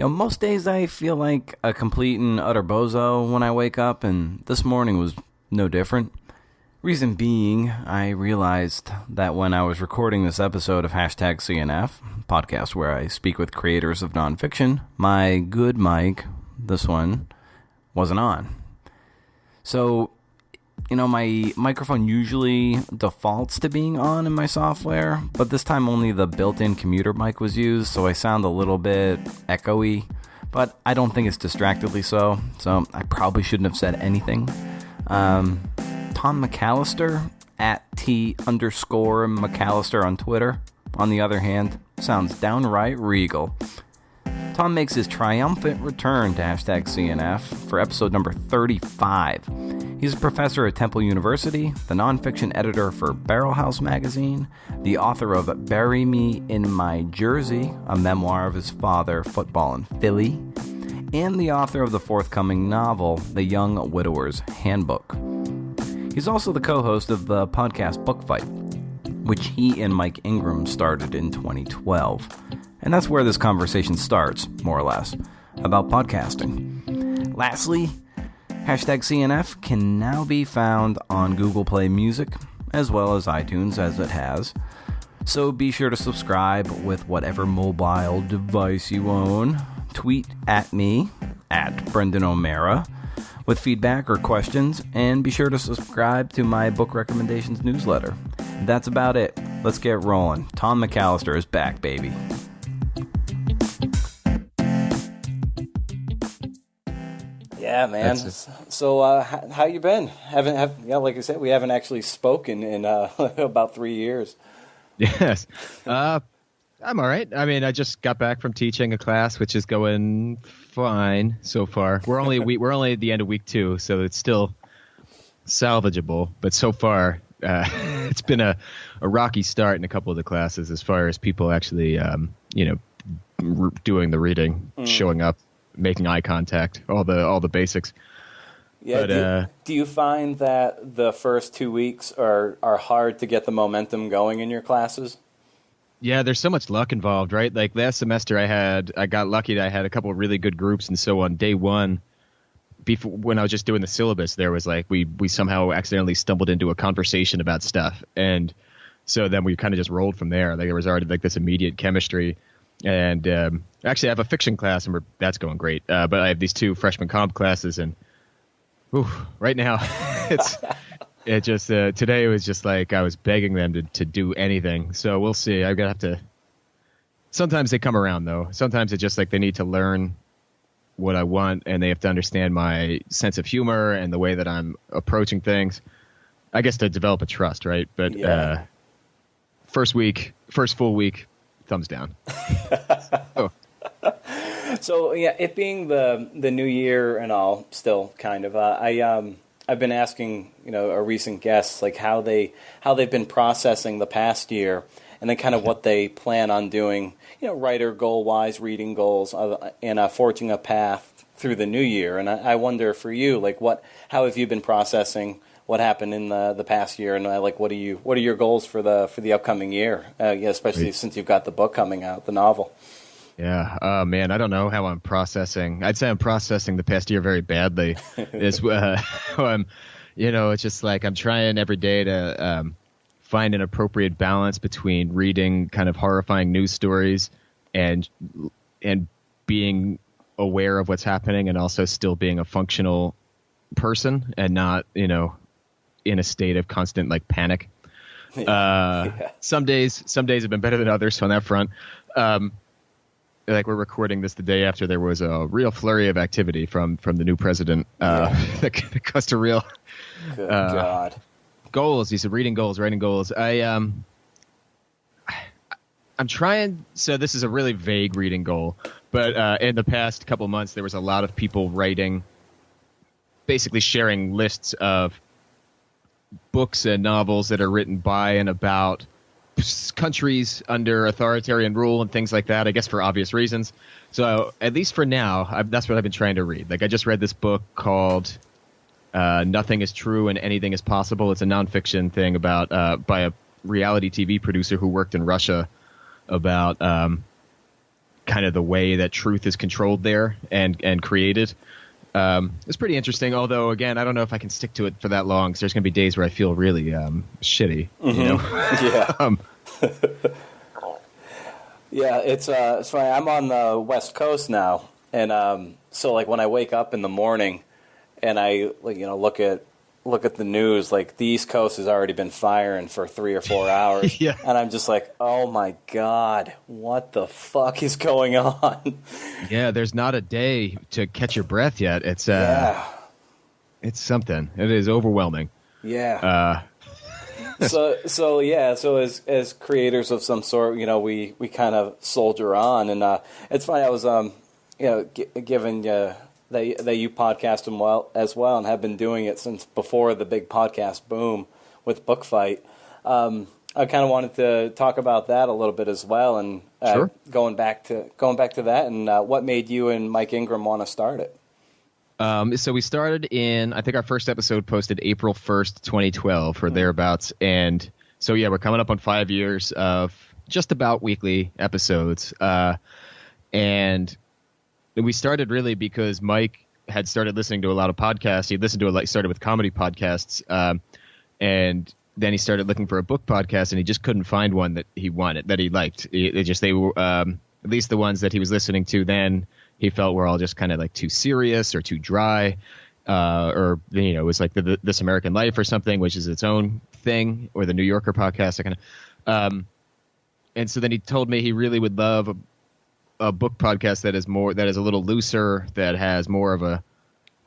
Most days I feel like a complete and utter bozo when I wake up, and this morning was no different. Reason being, I realized that when I was recording this episode of #CNF, podcast where I speak with creators of nonfiction, my good mic, this one, wasn't on. So, my microphone usually defaults to being on in my software, but this time only the built-in commuter mic was used, so I sound a little bit echoey, but I don't think it's distractedly so I probably shouldn't have said anything. Tom McAllister, at @T_McAllister on Twitter, on the other hand, sounds downright regal. Tom makes his triumphant return to #CNF for episode number 35. He's a professor at Temple University, the nonfiction editor for Barrel House magazine, the author of Bury Me in My Jersey, a memoir of his father, football, and Philly, and the author of the forthcoming novel, The Young Widower's Handbook. He's also the co-host of the podcast Book Fight, which he and Mike Ingram started in 2012. And that's where this conversation starts, more or less, about podcasting. Lastly, #CNF can now be found on Google Play Music, as well as iTunes, as it has. So be sure to subscribe with whatever mobile device you own. Tweet at me, at Brendan O'Mara, with feedback or questions, and be sure to subscribe to my book recommendations newsletter. That's about it. Let's get rolling. Tom McAllister is back, baby. Yeah, man. So, how you been? Like I said, we haven't actually spoken in about 3 years. Yes, I'm all right. I mean, I just got back from teaching a class, which is going fine so far. We're only at the end of week 2, so it's still salvageable. But so far, it's been a rocky start in a couple of the classes as far as people actually, doing the reading, showing up, making eye contact, all the basics. Yeah. But, do you find that the first 2 weeks are hard to get the momentum going in your classes? Yeah, there's so much luck involved, right? Like last semester I got lucky that I had a couple of really good groups, and so on day one, when I was just doing the syllabus, there was like we somehow accidentally stumbled into a conversation about stuff, and so then we kind of just rolled from there. Like there was already like this immediate chemistry. And actually, I have a fiction class, and that's going great. But I have these 2 freshman comp classes, and right now, today it was just like I was begging them to do anything. So we'll see. I'm gonna have to. Sometimes they come around, though. Sometimes it's just like they need to learn what I want, and they have to understand my sense of humor and the way that I'm approaching things. I guess to develop a trust, right? But yeah. First full week. Thumbs down. So yeah, it being the new year and all, still kind of. I've been asking our recent guests like how they've been processing the past year, and then kind of what they plan on doing. Writer goal wise, reading goals, and forging a path through the new year. And I wonder for you, like how have you been processing what happened in the past year, and what are your goals for the upcoming year? Especially since you've got the book coming out, the novel. Yeah, man, I don't know how I'm processing. I'd say I'm processing the past year very badly. It's just like I'm trying every day to find an appropriate balance between reading kind of horrifying news stories and being aware of what's happening, and also still being a functional person and not in a state of constant like panic. Yeah. Some days have been better than others. So on that front, like we're recording this the day after there was a real flurry of activity from the new president. That caused a real good God. Goals. He said reading goals, writing goals. I'm trying. So this is a really vague reading goal, but in the past couple of months there was a lot of people writing, basically sharing lists of books and novels that are written by and about countries under authoritarian rule and things like that, I guess for obvious reasons. So at least for now, that's what I've been trying to read. Like I just read this book called Nothing is True and Anything is Possible. It's a nonfiction thing about by a reality TV producer who worked in Russia about kind kind of the way that truth is controlled there and created. It's pretty interesting, although, again, I don't know if I can stick to it for that long, because there's going to be days where I feel really shitty, you know? Yeah. Yeah, it's funny. I'm on the West Coast now, and so like when I wake up in the morning and I look at the news, like the East Coast has already been firing for 3 or 4 hours, yeah. And I'm just like, oh my God, what the fuck is going on? Yeah, there's not a day to catch your breath yet. It's it's something. It is overwhelming. Yeah. So as creators of some sort, we kind of soldier on, and it's funny. I was given that you podcast as well, and have been doing it since before the big podcast boom with Book Fight. I kind of wanted to talk about that a little bit as well, and sure. going back to that, and what made you and Mike Ingram want to start it. So we started I think our first episode posted April 1st, 2012 or thereabouts. And so, yeah, we're coming up on 5 years of just about weekly episodes. And we started really because Mike had started listening to a lot of podcasts. He listened to started with comedy podcasts. And then he started looking for a book podcast, and he just couldn't find one that he wanted, that he liked. They were, at least the ones that he was listening to then, he felt were all just kind of like too serious or too dry, or it was like This American Life or something, which is its own thing, or the New Yorker podcast. And so then he told me he really would love a book podcast that is a little looser, that has more of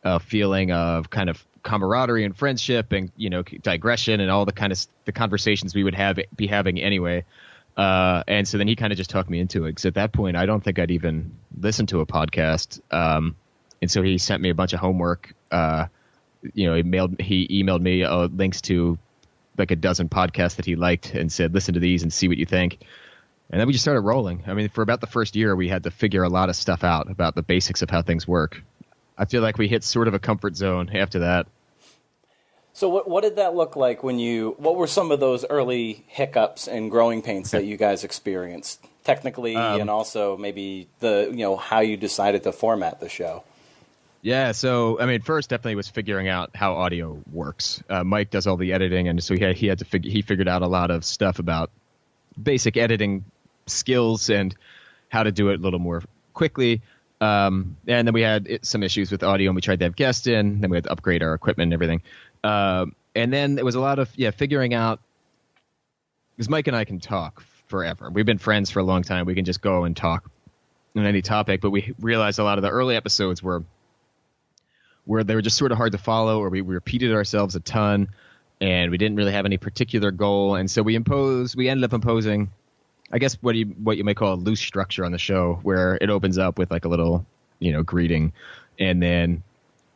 a feeling of kind of camaraderie and friendship and digression and all the conversations we would be having anyway. And so then he kind of just talked me into it, because at that point I don't think I'd even listened to a podcast. And so he sent me a bunch of homework. He emailed me links to like a dozen podcasts that he liked and said, listen to these and see what you think. And then we just started rolling. I mean, for about the first year, we had to figure a lot of stuff out about the basics of how things work. I feel like we hit sort of a comfort zone after that. So what did that look like what were some of those early hiccups and growing pains that you guys experienced technically, and also maybe how you decided to format the show? Yeah. So, I mean, first definitely was figuring out how audio works. Mike does all the editing, and so he figured out a lot of stuff about basic editing skills and how to do it a little more quickly. And then we had some issues with audio, and we tried to have guests in. Then we had to upgrade our equipment and everything. And then there was a lot of figuring out, because Mike and I can talk forever. We've been friends for a long time. We can just go and talk on any topic. But we realized a lot of the early episodes were they were just sort of hard to follow, or we repeated ourselves a ton, and we didn't really have any particular goal. And so we ended up imposing, I guess, what you may call a loose structure on the show, where it opens up with like a little greeting, and then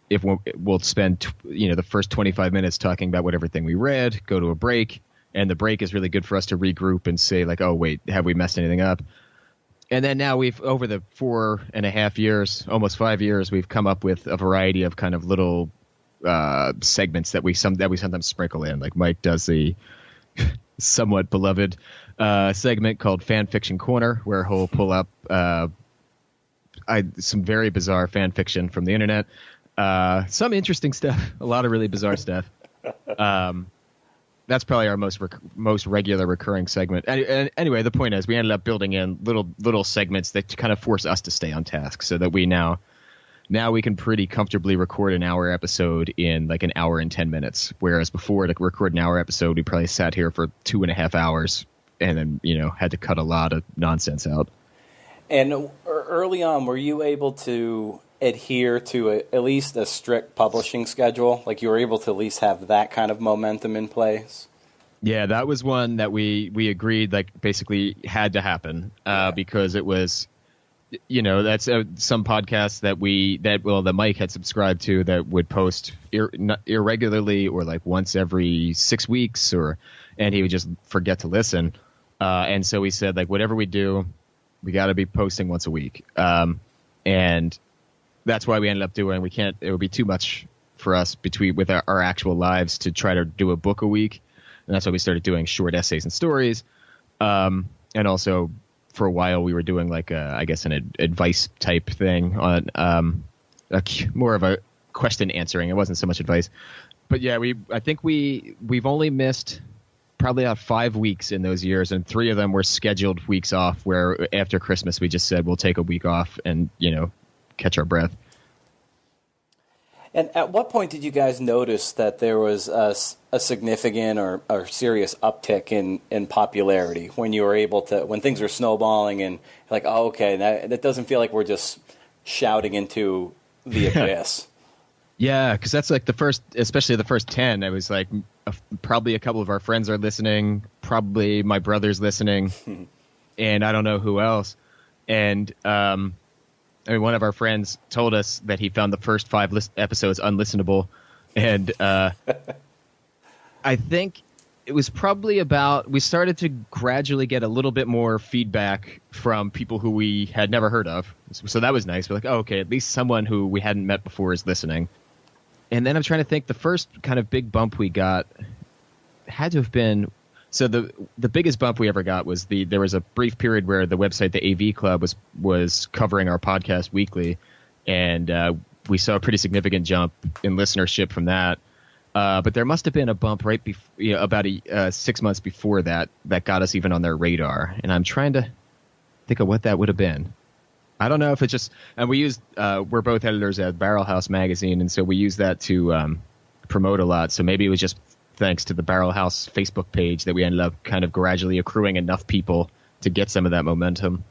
if we'll spend the first 25 minutes talking about everything we read, go to a break, and the break is really good for us to regroup and say like, oh wait, have we messed anything up? And then now over the 4.5 years, almost 5 years, we've come up with a variety of kind of little segments that we sometimes sprinkle in. Like Mike does the somewhat beloved segment called Fan Fiction Corner, where he'll pull up some very bizarre fan fiction from the internet. Some interesting stuff, a lot of really bizarre stuff. That's probably our most regular recurring segment. And anyway, the point is we ended up building in little segments that kind of force us to stay on task, so that we now we can pretty comfortably record an hour episode in like an hour and 10 minutes. Whereas before, to record an hour episode, we probably sat here for 2.5 hours and then, had to cut a lot of nonsense out. And early on, were you able to adhere to at least a strict publishing schedule? Like you were able to at least have that kind of momentum in place? Yeah, that was one that we agreed like basically had to happen because it was, that's some podcasts that Mike had subscribed to that would post irregularly or like once every 6 weeks, and he would just forget to listen. And so we said like whatever we do, we got to be posting once a week. And that's why we ended up doing, it would be too much for us with our actual lives to try to do a book a week. And that's why we started doing short essays and stories. And also for a while we were doing like I guess an advice type thing on more of a question answering. It wasn't so much advice, but yeah, I think we've only missed probably about 5 weeks in those years, and 3 of them were scheduled weeks off, where after Christmas we just said we'll take a week off and catch our breath. And at what point did you guys notice that there was a significant or serious uptick in popularity, when you were able to, when things were snowballing and like, oh, okay, that doesn't feel like we're just shouting into the abyss? Yeah, because that's like especially the first 10, I was like, probably a couple of our friends are listening, probably my brother's listening, and I don't know who else. And one of our friends told us that he found the first 5 episodes unlistenable, and I think it was probably we started to gradually get a little bit more feedback from people who we had never heard of. So that was nice. We're like, oh, okay, at least someone who we hadn't met before is listening. And then I'm trying to think, the first kind of big bump we got had to have been, so the biggest bump we ever got was there was a brief period where the website, the AV Club, was covering our podcast weekly, and we saw a pretty significant jump in listenership from that. But there must have been a bump right about 6 months before that got us even on their radar. And I'm trying to think of what that would have been. I don't know if it's just, and we're both editors at Barrel House magazine, and so we use that to promote a lot. So maybe it was just thanks to the Barrel House Facebook page that we ended up kind of gradually accruing enough people to get some of that momentum.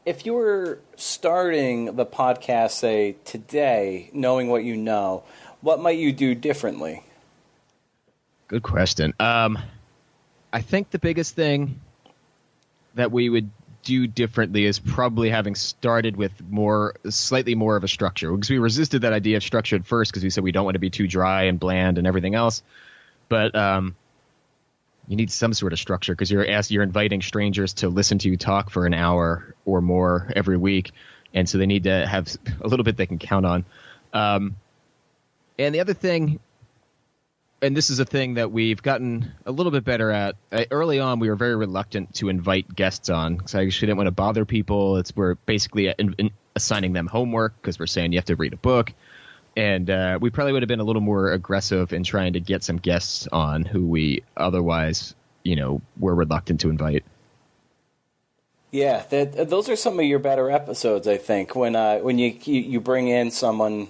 If you were starting the podcast, say, today, knowing what you know, what might you do differently? Good question. I think the biggest thing that we would do differently is probably having started with slightly more of a structure, because we resisted that idea of structure at first because we said we don't want to be too dry and bland and everything else. But you need some sort of structure, because you're inviting strangers to listen to you talk for an hour or more every week, and so they need to have a little bit they can count on. And the other thing, and this is a thing that we've gotten a little bit better at. Early on, we were very reluctant to invite guests on, because I actually didn't want to bother people. We're basically assigning them homework, because we're saying you have to read a book. And we probably would have been a little more aggressive in trying to get some guests on who we otherwise, were reluctant to invite. Yeah, those are some of your better episodes, I think, when you bring in someone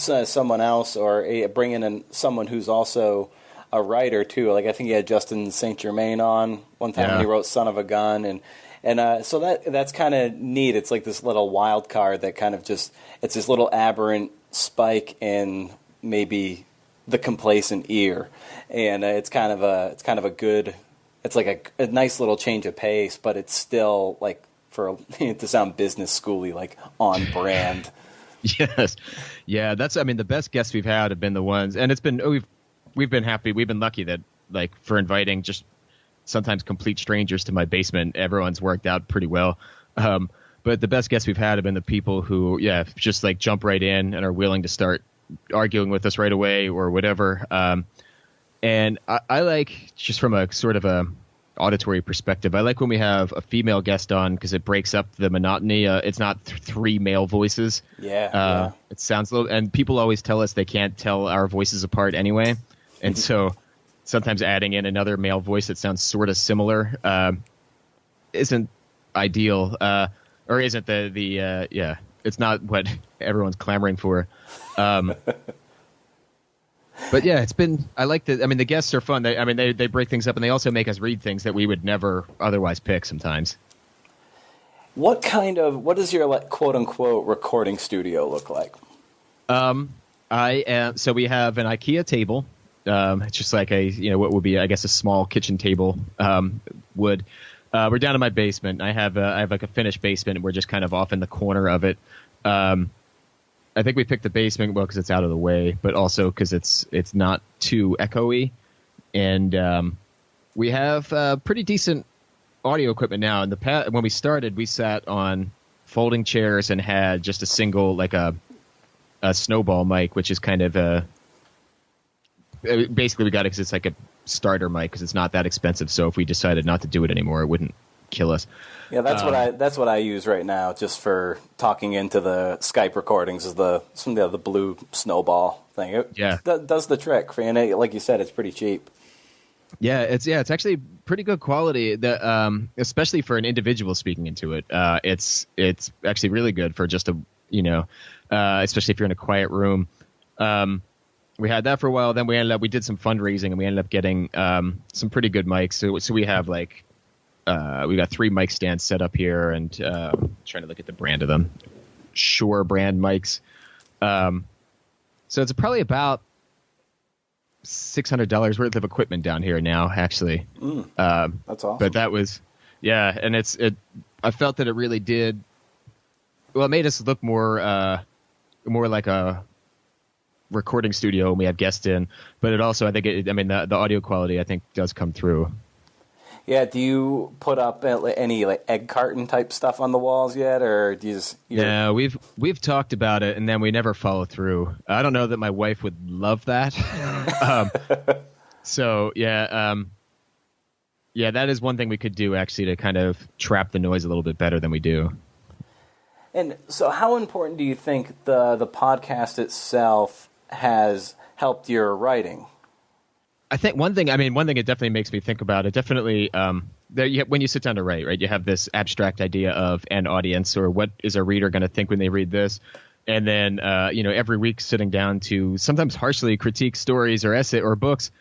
else, or bring in someone who's also a writer too. Like I think you had Justin St. Germain on one time when he wrote Son of a Gun, and so that's kind of neat. It's like this little wild card that kind of it's this little aberrant spike in maybe the complacent ear, and it's kind of a good. It's like a nice little change of pace, but it's still like, for to sound business schooly, like on brand. Yes. Yeah, the best guests we've had have been the ones, and it's been, we've been happy. We've been lucky that, like, for inviting just sometimes complete strangers to my basement, everyone's worked out pretty well. But the best guests we've had have been the people who, just like jump right in and are willing to start arguing with us right away or whatever. And I like, just from a sort of a auditory perspective, I like when we have a female guest on, because it breaks up the monotony. It's not 3 male voices. Yeah. It sounds a little, and people always tell us they can't tell our voices apart anyway. And so sometimes adding in another male voice that sounds sort of similar isn't ideal, or isn't it's not what everyone's clamoring for. But yeah, I like the guests are fun. They break things up, and they also make us read things that we would never otherwise pick sometimes. What does your quote unquote recording studio look like? So we have an IKEA table. It's just like what would be, I guess, a small kitchen table, wood. We're down in my basement. I have like a finished basement, and we're just kind of off in the corner of it. I think we picked the basement because it's out of the way, but also because it's not too echoey, and we have pretty decent audio equipment now. In the past, when we started, we sat on folding chairs and had just a single, like a snowball mic, which is kind of basically we got it because it's like a starter mic, because it's not that expensive. So if we decided not to do it anymore, it wouldn't kill us. Yeah, that's what I use right now, just for talking into the Skype recordings. Is the blue snowball thing? It does the trick, and like you said, it's pretty cheap. Yeah, it's actually pretty good quality. Especially for an individual speaking into it, it's actually really good for just especially if you're in a quiet room. We had that for a while. Then we did some fundraising, and we ended up getting some pretty good mics. So we have we got 3 mic stands set up here, and trying to look at the brand of them, Shure brand mics. So it's probably about $600 worth of equipment down here now, actually. That's awesome. But that was, and I felt that it really did. Well, it made us look more like a recording studio when we have guests in. But it also, I think, the audio quality, I think, does come through. Yeah. Do you put up any egg carton type stuff on the walls yet, or do you just? Yeah, we've talked about it, and then we never follow through. I don't know that my wife would love that. That is one thing we could do, actually, to kind of trap the noise a little bit better than we do. And so, how important do you think the podcast itself has helped your writing? I think one thing it definitely makes me think about it. Definitely, when you sit down to write, right, you have this abstract idea of an audience, or what is a reader going to think when they read this, and then every week sitting down to sometimes harshly critique stories or essay or books,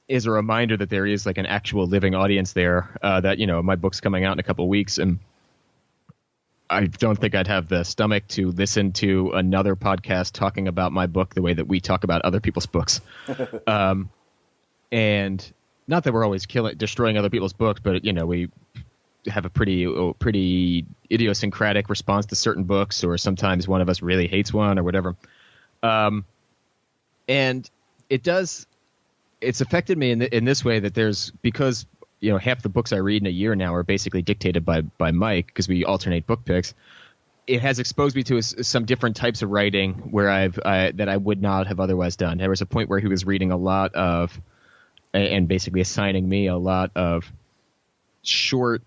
is a reminder that there is an actual living audience there. That my book's coming out in a couple of weeks, and I don't think I'd have the stomach to listen to another podcast talking about my book the way that we talk about other people's books. And not that we're always destroying other people's books, but we have a pretty idiosyncratic response to certain books, or sometimes one of us really hates one or whatever. And it's affected me in this way, that because half the books I read in a year now are basically dictated by Mike, because we alternate book picks. It has exposed me to some different types of writing where that I would not have otherwise done. There was a point where he was reading a lot of, and basically assigning me a lot of short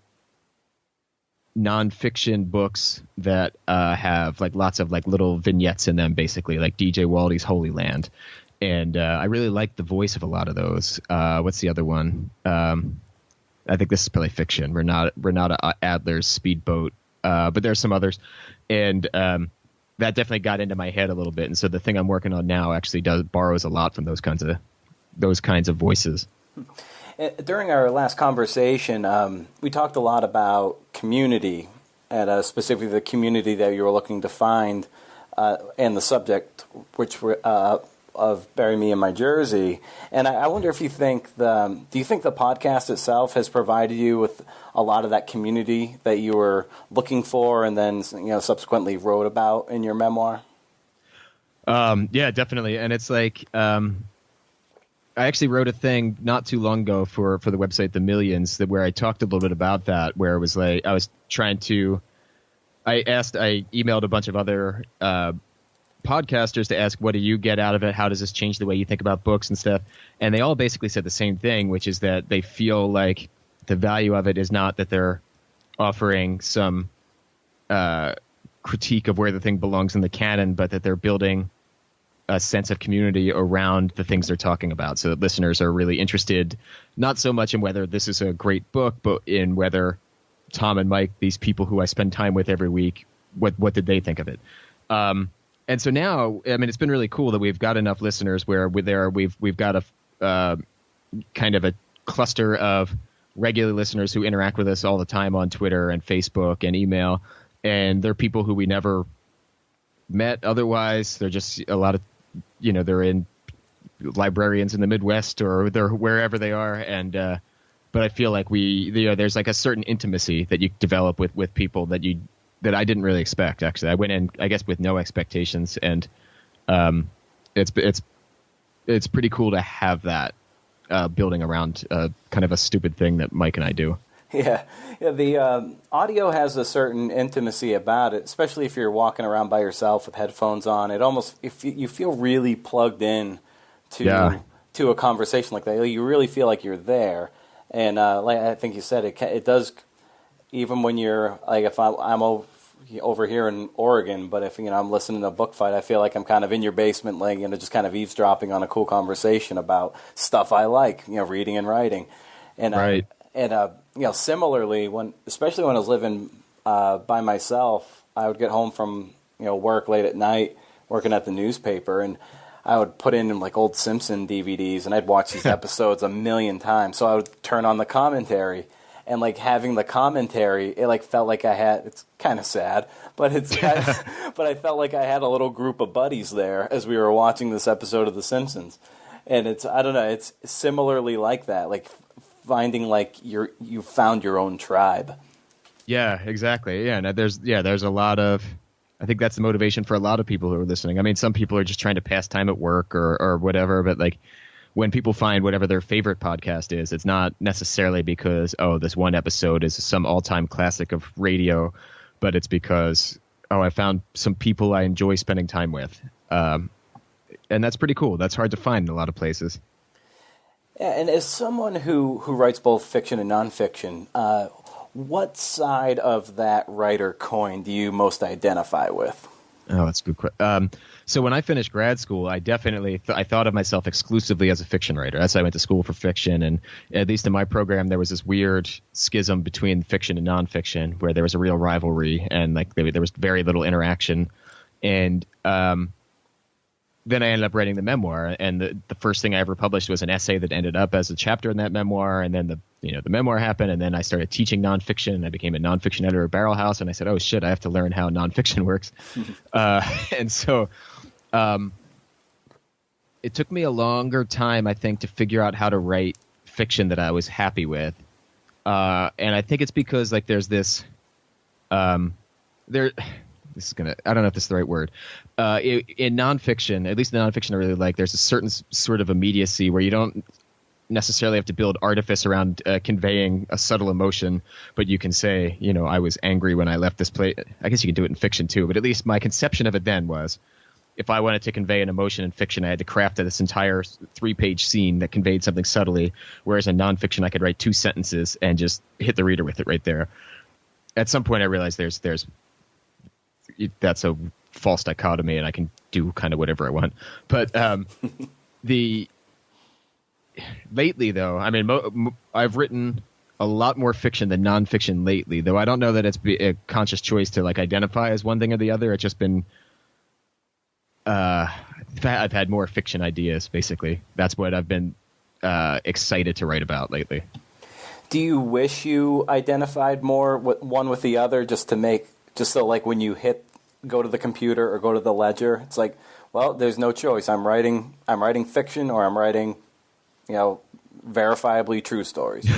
nonfiction books that have lots of little vignettes in them, basically, like DJ Waldy's Holy Land. And I really like the voice of a lot of those. What's the other one? I think this is probably fiction. Renata Adler's Speedboat, but there's some others, and that definitely got into my head a little bit. And so the thing I'm working on now actually borrows a lot from those kinds of voices. During our last conversation, we talked a lot about community, and specifically the community that you were looking to find, and the subject, which were of Bury Me in My Jersey. And I wonder if you think do you think the podcast itself has provided you with a lot of that community that you were looking for, and then subsequently wrote about in your memoir? Yeah, definitely. And it's I actually wrote a thing not too long ago for the website The Millions, where I talked a little bit about that, where it was I emailed a bunch of other podcasters to ask, what do you get out of it? How does this change the way you think about books and stuff? And they all basically said the same thing, which is that they feel like the value of it is not that they're offering some critique of where the thing belongs in the canon, but that they're building a sense of community around the things they're talking about, so that listeners are really interested, not so much in whether this is a great book, but in whether Tom and Mike, these people who I spend time with every week, what did they think of it? And so now, it's been really cool that we've got enough listeners where we've got a kind of a cluster of regular listeners who interact with us all the time on Twitter and Facebook and email, and they're people who we never met otherwise. They're just a lot of, they're in librarians in the Midwest, or they're wherever they are, and but I feel like there's a certain intimacy that you develop with people that I didn't really expect. Actually, I went in, I guess, with no expectations, and it's pretty cool to have that building around kind of a stupid thing that Mike and I do. Yeah. The audio has a certain intimacy about it, especially if you're walking around by yourself with headphones on. It almost, if you feel really plugged in to a conversation like that, you really feel like you're there. And like I think you said, it does, even when you're, like if I'm over here in Oregon, but if I'm listening to a book fight, I feel like I'm kind of in your basement, just kind of eavesdropping on a cool conversation about stuff I like, reading and writing. And Right. Similarly, especially when I was living by myself, I would get home from work late at night, working at the newspaper, and I would put in like old Simpson DVDs, and I'd watch these episodes a million times. So I would turn on the commentary, and like having the commentary, it like felt like it's kind of sad, but but I felt like I had a little group of buddies there as we were watching this episode of The Simpsons, and I don't know, it's similarly like that, like finding like you found your own tribe. Yeah, exactly. Yeah, and there's a lot of, I think that's the motivation for a lot of people who are listening. I mean, some people are just trying to pass time at work or whatever, but like when people find whatever their favorite podcast is, it's not necessarily because, oh, this one episode is some all-time classic of radio, but it's because, oh, I found some people I enjoy spending time with. And that's pretty cool. That's hard to find in a lot of places. Yeah, and as someone who writes both fiction and nonfiction, what side of that writer coin do you most identify with? Oh, that's a good question. So when I finished grad school, I definitely I thought of myself exclusively as a fiction writer. That's why I went to school for fiction, and at least in my program, there was this weird schism between fiction and nonfiction, where there was a real rivalry, and like there was very little interaction. And then I ended up writing the memoir, and the first thing I ever published was an essay that ended up as a chapter in that memoir, and then the memoir happened, and then I started teaching nonfiction, and I became a nonfiction editor at Barrel House, and I said, oh shit, I have to learn how nonfiction works. And so it took me a longer time, I think, to figure out how to write fiction that I was happy with. And I think it's because like there's this this is gonna, I don't know if this is the right word. In nonfiction, at least in nonfiction I really like, there's a certain sort of immediacy where you don't necessarily have to build artifice around conveying a subtle emotion, but you can say, I was angry when I left this place. I guess you can do it in fiction too, but at least my conception of it then was, if I wanted to convey an emotion in fiction, I had to craft this entire 3-page scene that conveyed something subtly, whereas in nonfiction I could write 2 sentences and just hit the reader with it right there. At some point I realized that's a false dichotomy, and I can do kind of whatever I want. But lately, though, I mean, I've written a lot more fiction than nonfiction lately, though I don't know that it's a conscious choice to like identify as one thing or the other. It's just been I've had more fiction ideas, basically. That's what I've been excited to write about lately. Do you wish you identified more one with the other, just so like when you go to the computer or go to the ledger, it's like, well, there's no choice. I'm writing fiction, or I'm writing, verifiably true stories.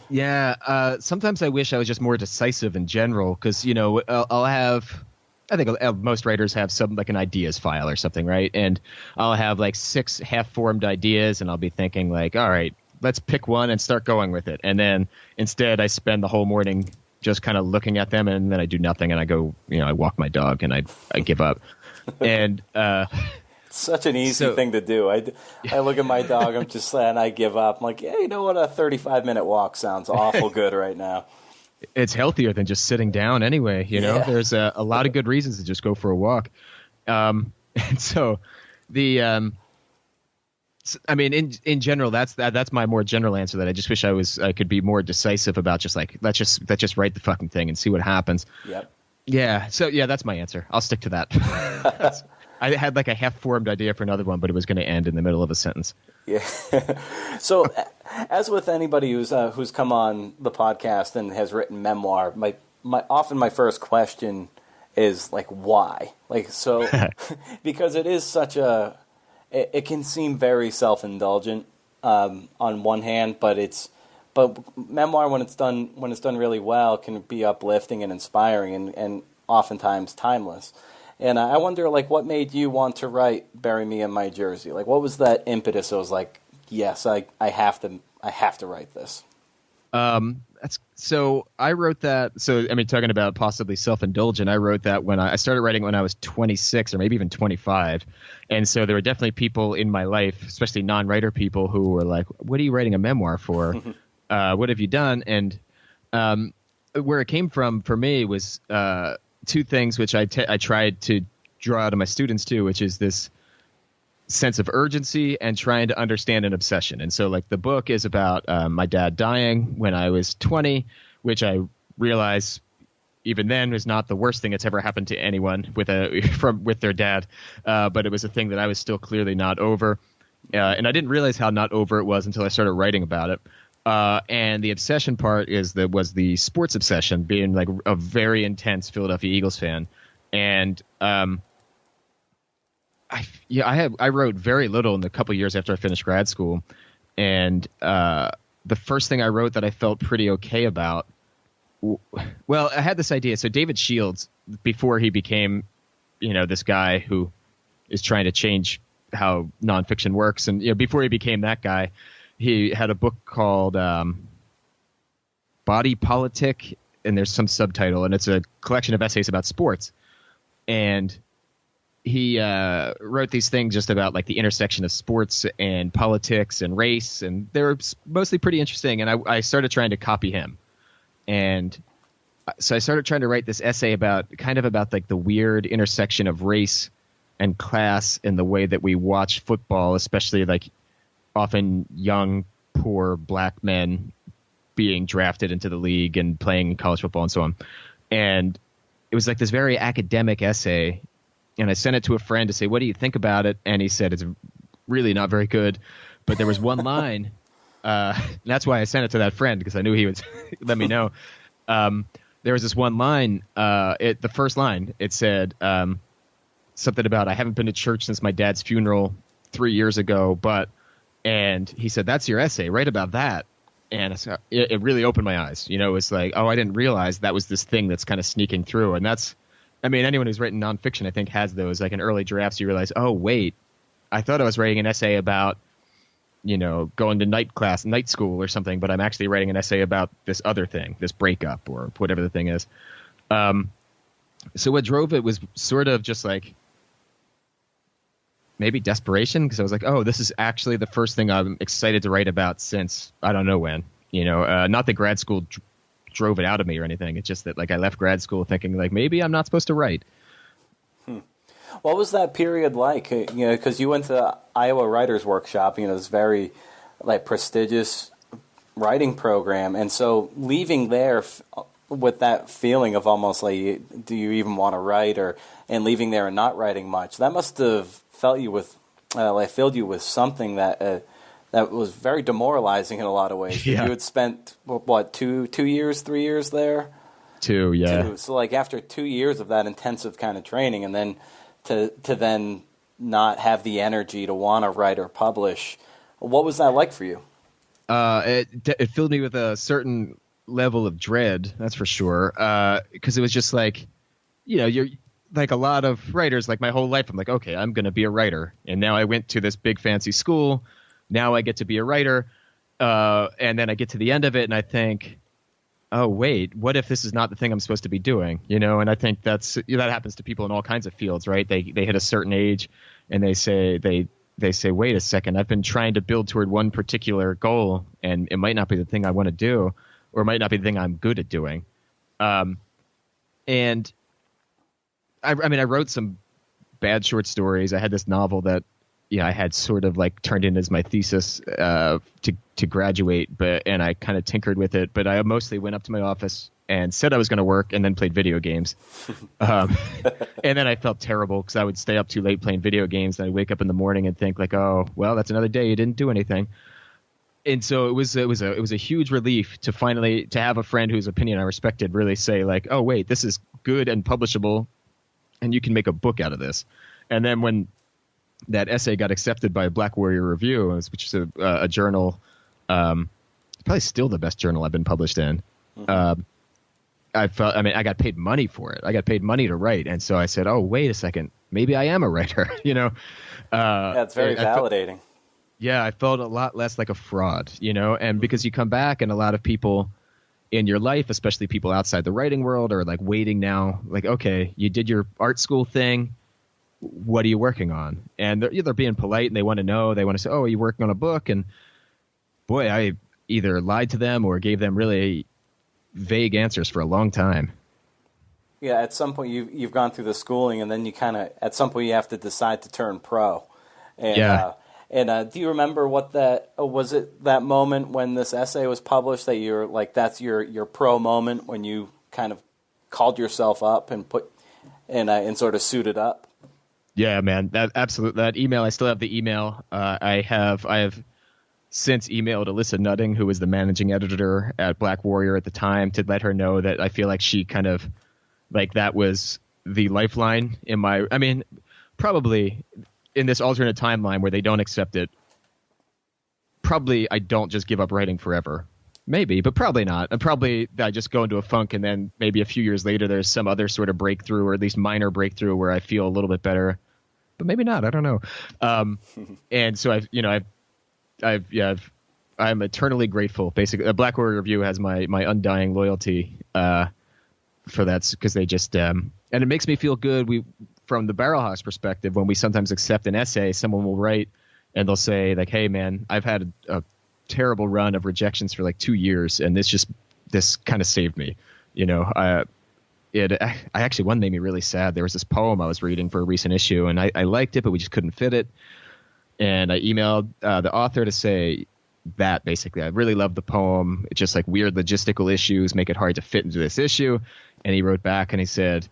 Yeah. Sometimes I wish I was just more decisive in general, because I'll have. I think most writers have some like an ideas file or something, right? And I'll have like 6 half-formed ideas, and I'll be thinking like, all right, let's pick one and start going with it. And then instead I spend the whole morning just kind of looking at them, and then I do nothing, and I go, I walk my dog, and I give up. And it's such an easy thing to do. I look at my dog, I'm just and I give up. I'm like, yeah, you know what? A 35-minute walk sounds awful good right now. It's healthier than just sitting down anyway. Yeah. There's a lot of good reasons to just go for a walk. And so I mean, in general, that's my more general answer. That I just wish I could be more decisive about just like let's just write the fucking thing and see what happens. Yep. Yeah. So yeah, that's my answer. I'll stick to that. I had like a half-formed idea for another one, but it was going to end in the middle of a sentence. Yeah. So, as with anybody who's come on the podcast and has written memoir, my first question is like, why? Like, so because it is such it can seem very self-indulgent on one hand, but memoir when it's done really well can be uplifting and inspiring and oftentimes timeless. And I wonder, like, what made you want to write "Bury Me in My Jersey"? Like, what was that impetus? It was like, yes, I have to write this. So I wrote that. So, I mean, talking about possibly self-indulgent, I wrote that when I started writing when I was 26 or maybe even 25. And so there were definitely people in my life, especially non-writer people, who were like, what are you writing a memoir for? What have you done? And where it came from for me was two things, which I tried to draw out of my students too, which is this sense of urgency and trying to understand an obsession. And so like the book is about my dad dying when I was 20, which I realized even then was not the worst thing that's ever happened to anyone with their dad. But it was a thing that I was still clearly not over. And I didn't realize how not over it was until I started writing about it. And the obsession part was the sports obsession, being like a very intense Philadelphia Eagles fan. And I wrote very little in the couple years after I finished grad school, and the first thing I wrote that I felt pretty okay about, well, I had this idea. So David Shields, before he became, this guy who is trying to change how nonfiction works, and before he became that guy, he had a book called Body Politic, and there's some subtitle, and it's a collection of essays about sports, and he wrote these things just about like the intersection of sports and politics and race, and they were mostly pretty interesting. And I started trying to copy him, and so I started trying to write this essay about like the weird intersection of race and class in the way that we watch football, especially like often young, poor black men being drafted into the league and playing college football and so on. And it was like this very academic essay. And I sent it to a friend to say, what do you think about it? And he said, it's really not very good. But there was one line. And that's why I sent it to that friend, because I knew he would let me know. There was this one line. The first line, it said something about, I haven't been to church since my dad's funeral 3 years ago. And he said, that's your essay. Write about that. And it really opened my eyes. It was like, oh, I didn't realize that was this thing that's kind of sneaking through. And that's, I mean, anyone who's written nonfiction, I think, has those. Like in early drafts, you realize, oh, wait, I thought I was writing an essay about, going to night school or something, but I'm actually writing an essay about this other thing, this breakup or whatever the thing is. So what drove it was sort of just like maybe desperation, because I was like, oh, this is actually the first thing I'm excited to write about since I don't know when. Not that grad school drove it out of me or anything. It's just that like I left grad school thinking like maybe I'm not supposed to write. What was that period like? Because you went to the Iowa Writers Workshop, this very like prestigious writing program, and so leaving there with that feeling of almost like, do you even want to write, and leaving there and not writing much, that must have filled you with something that was very demoralizing in a lot of ways. Yeah. You had spent, 3 years there? 2, yeah. 2. So like after 2 years of that intensive kind of training, and then to then not have the energy to want to write or publish, what was that like for you? It filled me with a certain level of dread, that's for sure, because it was just like, you're like a lot of writers, like my whole life, I'm like, okay, I'm going to be a writer. And now I went to this big fancy school. Now I get to be a writer. And then I get to the end of it and I think, oh, wait, what if this is not the thing I'm supposed to be doing? And I think that happens to people in all kinds of fields, right? They hit a certain age and they say, wait a second, I've been trying to build toward one particular goal and it might not be the thing I want to do, or it might not be the thing I'm good at doing. And I wrote some bad short stories. I had this novel that, I had sort of like turned in as my thesis to graduate, and I kind of tinkered with it. But I mostly went up to my office and said I was going to work, and then played video games. And then I felt terrible because I would stay up too late playing video games, and I'd wake up in the morning and think like, oh, well, that's another day you didn't do anything. And so it was a huge relief to finally to have a friend whose opinion I respected really say like, oh wait, this is good and publishable, and you can make a book out of this. And then when that essay got accepted by Black Warrior Review, which is a journal, probably still the best journal I've been published in. Mm-hmm. I got paid money for it. I got paid money to write, and so I said, "Oh, wait a second, maybe I am a writer." That's very validating. I felt a lot less like a fraud, and because you come back, and a lot of people in your life, especially people outside the writing world, are like waiting now, like, okay, you did your art school thing. What are you working on? And they're being polite and they want to know. They want to say, oh, are you working on a book? And boy, I either lied to them or gave them really vague answers for a long time. Yeah, at some point you've gone through the schooling, and then you kind of at some point you have to decide to turn pro. And, yeah. Do you remember what that was? It that moment when this essay was published that you're like, that's your pro moment when you kind of called yourself up and put and sort of suited up. Yeah, man, that email. I still have the email. I have since emailed Alyssa Nutting, who was the managing editor at Black Warrior at the time, to let her know that I feel like she kind of like that was the lifeline in my. I mean, probably in this alternate timeline where they don't accept it. Probably I don't just give up writing forever. Maybe, but probably not. And probably I just go into a funk, and then maybe a few years later there's some other sort of breakthrough, or at least minor breakthrough, where I feel a little bit better. But maybe not. I don't know. And so I'm eternally grateful. Basically, Black Warrior Review has my undying loyalty for that, because they just and it makes me feel good. From the Barrelhouse perspective, when we sometimes accept an essay, someone will write and they'll say like, "Hey, man, I've had a terrible run of rejections for like 2 years, and this kind of saved me." You know, I actually, one made me really sad. There was this poem I was reading for a recent issue, and I liked it, but we just couldn't fit it. And I emailed the author to say that basically, I really loved the poem. It's just like weird logistical issues make it hard to fit into this issue. And he wrote back and he said,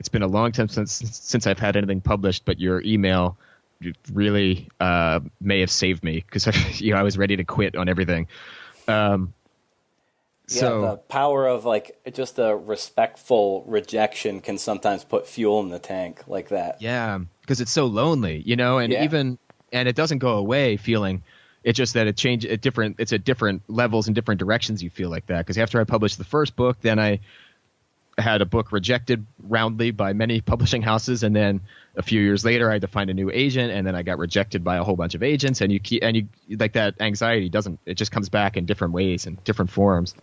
"It's been a long time since I've had anything published, but your email really may have saved me, because I was ready to quit on everything." So the power of like just a respectful rejection can sometimes put fuel in the tank like that. Yeah, because it's so lonely, you know, and and it doesn't go away feeling. It's just that it's at different levels and different directions you feel like that. Because after I published the first book, then I had a book rejected roundly by many publishing houses, and then a few years later I had to find a new agent, and then I got rejected by a whole bunch of agents, and you like that anxiety it just comes back in different ways and different forms.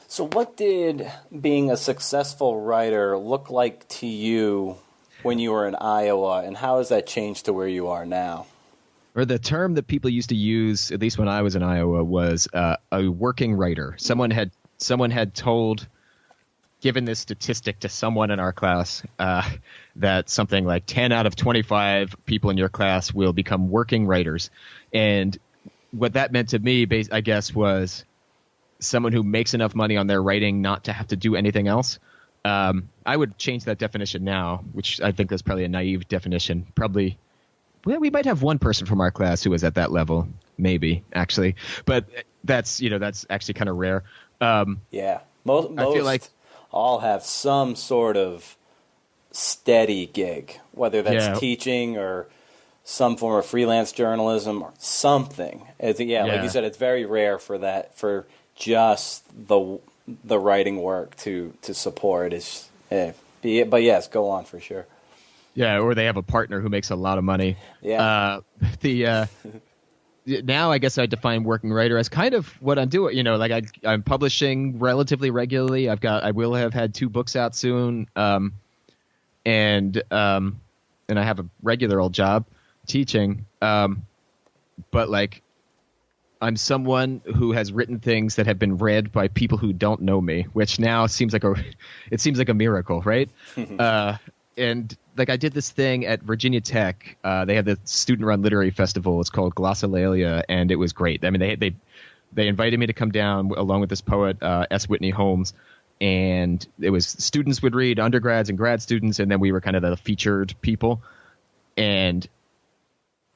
So what did being a successful writer look like to you when you were in Iowa, and how has that changed to where you are now? Or the term that people used to use, at least when I was in Iowa, was a working writer. Someone had given this statistic to someone in our class that something like 10 out of 25 people in your class will become working writers. And what that meant to me, I guess, was someone who makes enough money on their writing not to have to do anything else. I would change that definition now, which I think is probably a naive definition. Probably, well, we might have one person from our class who was at that level, maybe, actually. But that's actually kind of rare. Most I feel like all have some sort of steady gig, whether that's teaching or some form of freelance journalism or something. Like you said, it's very rare for just the writing work to support is. But yes, go on for sure. Yeah, or they have a partner who makes a lot of money. Yeah. Now I guess I define working writer as kind of what I'm doing. You know, like I'm publishing relatively regularly. I will have had 2 books out soon, and I have a regular old job teaching. But like, I'm someone who has written things that have been read by people who don't know me, which now seems like a miracle, right? And like I did this thing at Virginia Tech. They had the student-run literary festival. It's called Glossolalia, and it was great. I mean, they invited me to come down along with this poet, S. Whitney Holmes, and it was students would read, undergrads and grad students, and then we were kind of the featured people. And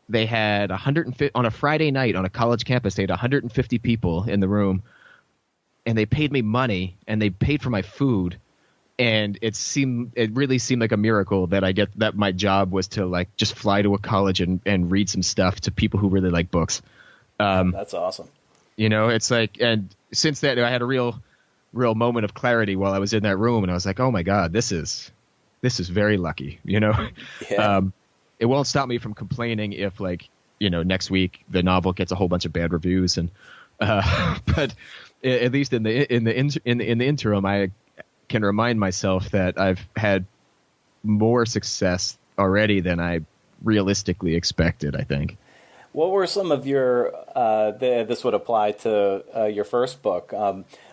they had 150 on a Friday night on a college campus. They had 150 people in the room, and they paid me money, and they paid for my food. And it really seemed like a miracle that my job was to like just fly to a college and read some stuff to people who really like books. That's awesome. You know, it's like, and since then I had a real moment of clarity while I was in that room, and I was like, oh my God, this is very lucky, you know? Yeah. It won't stop me from complaining if, like, you know, next week the novel gets a whole bunch of bad reviews, and but at least in the interim, I can remind myself that I've had more success already than I realistically expected, I think. What were some of your, this would apply to your first book,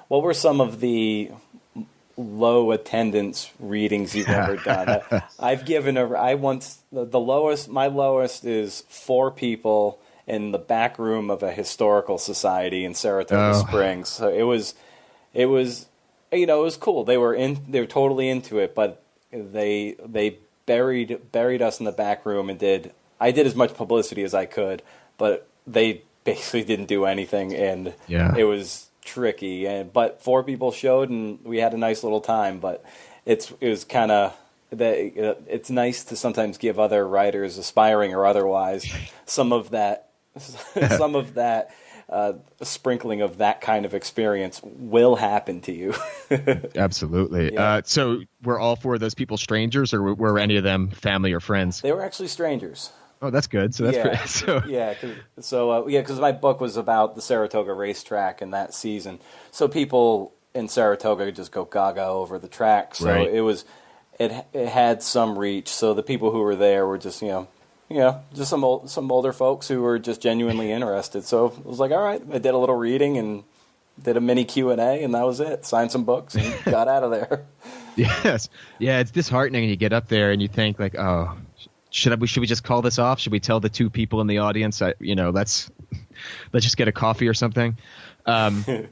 what were some of the low attendance readings you've ever done? My lowest is 4 people in the back room of a historical society in Saratoga Springs. So it was, it was cool. They were totally into it, but they buried us in the back room and I did as much publicity as I could, but they basically didn't do anything, and it was tricky. But 4 people showed, and we had a nice little time. But it was kind of it's nice to sometimes give other writers, aspiring or otherwise, some of that sprinkling of that kind of experience will happen to you. Absolutely. Yeah. So were all 4 of those people strangers, or were any of them family or friends? They were actually strangers. Oh, that's good. So that's because my book was about the Saratoga racetrack in that season. So people in Saratoga just go gaga over the track. So right. it had some reach. So the people who were there were just just some older folks who were just genuinely interested. So it was like, all right, I did a little reading and did a mini Q&A, and that was it. Signed some books and got out of there. Yes. Yeah, it's disheartening, and you get up there and you think like, oh, should we just call this off? Should we tell the 2 people in the audience, let's just get a coffee or something? I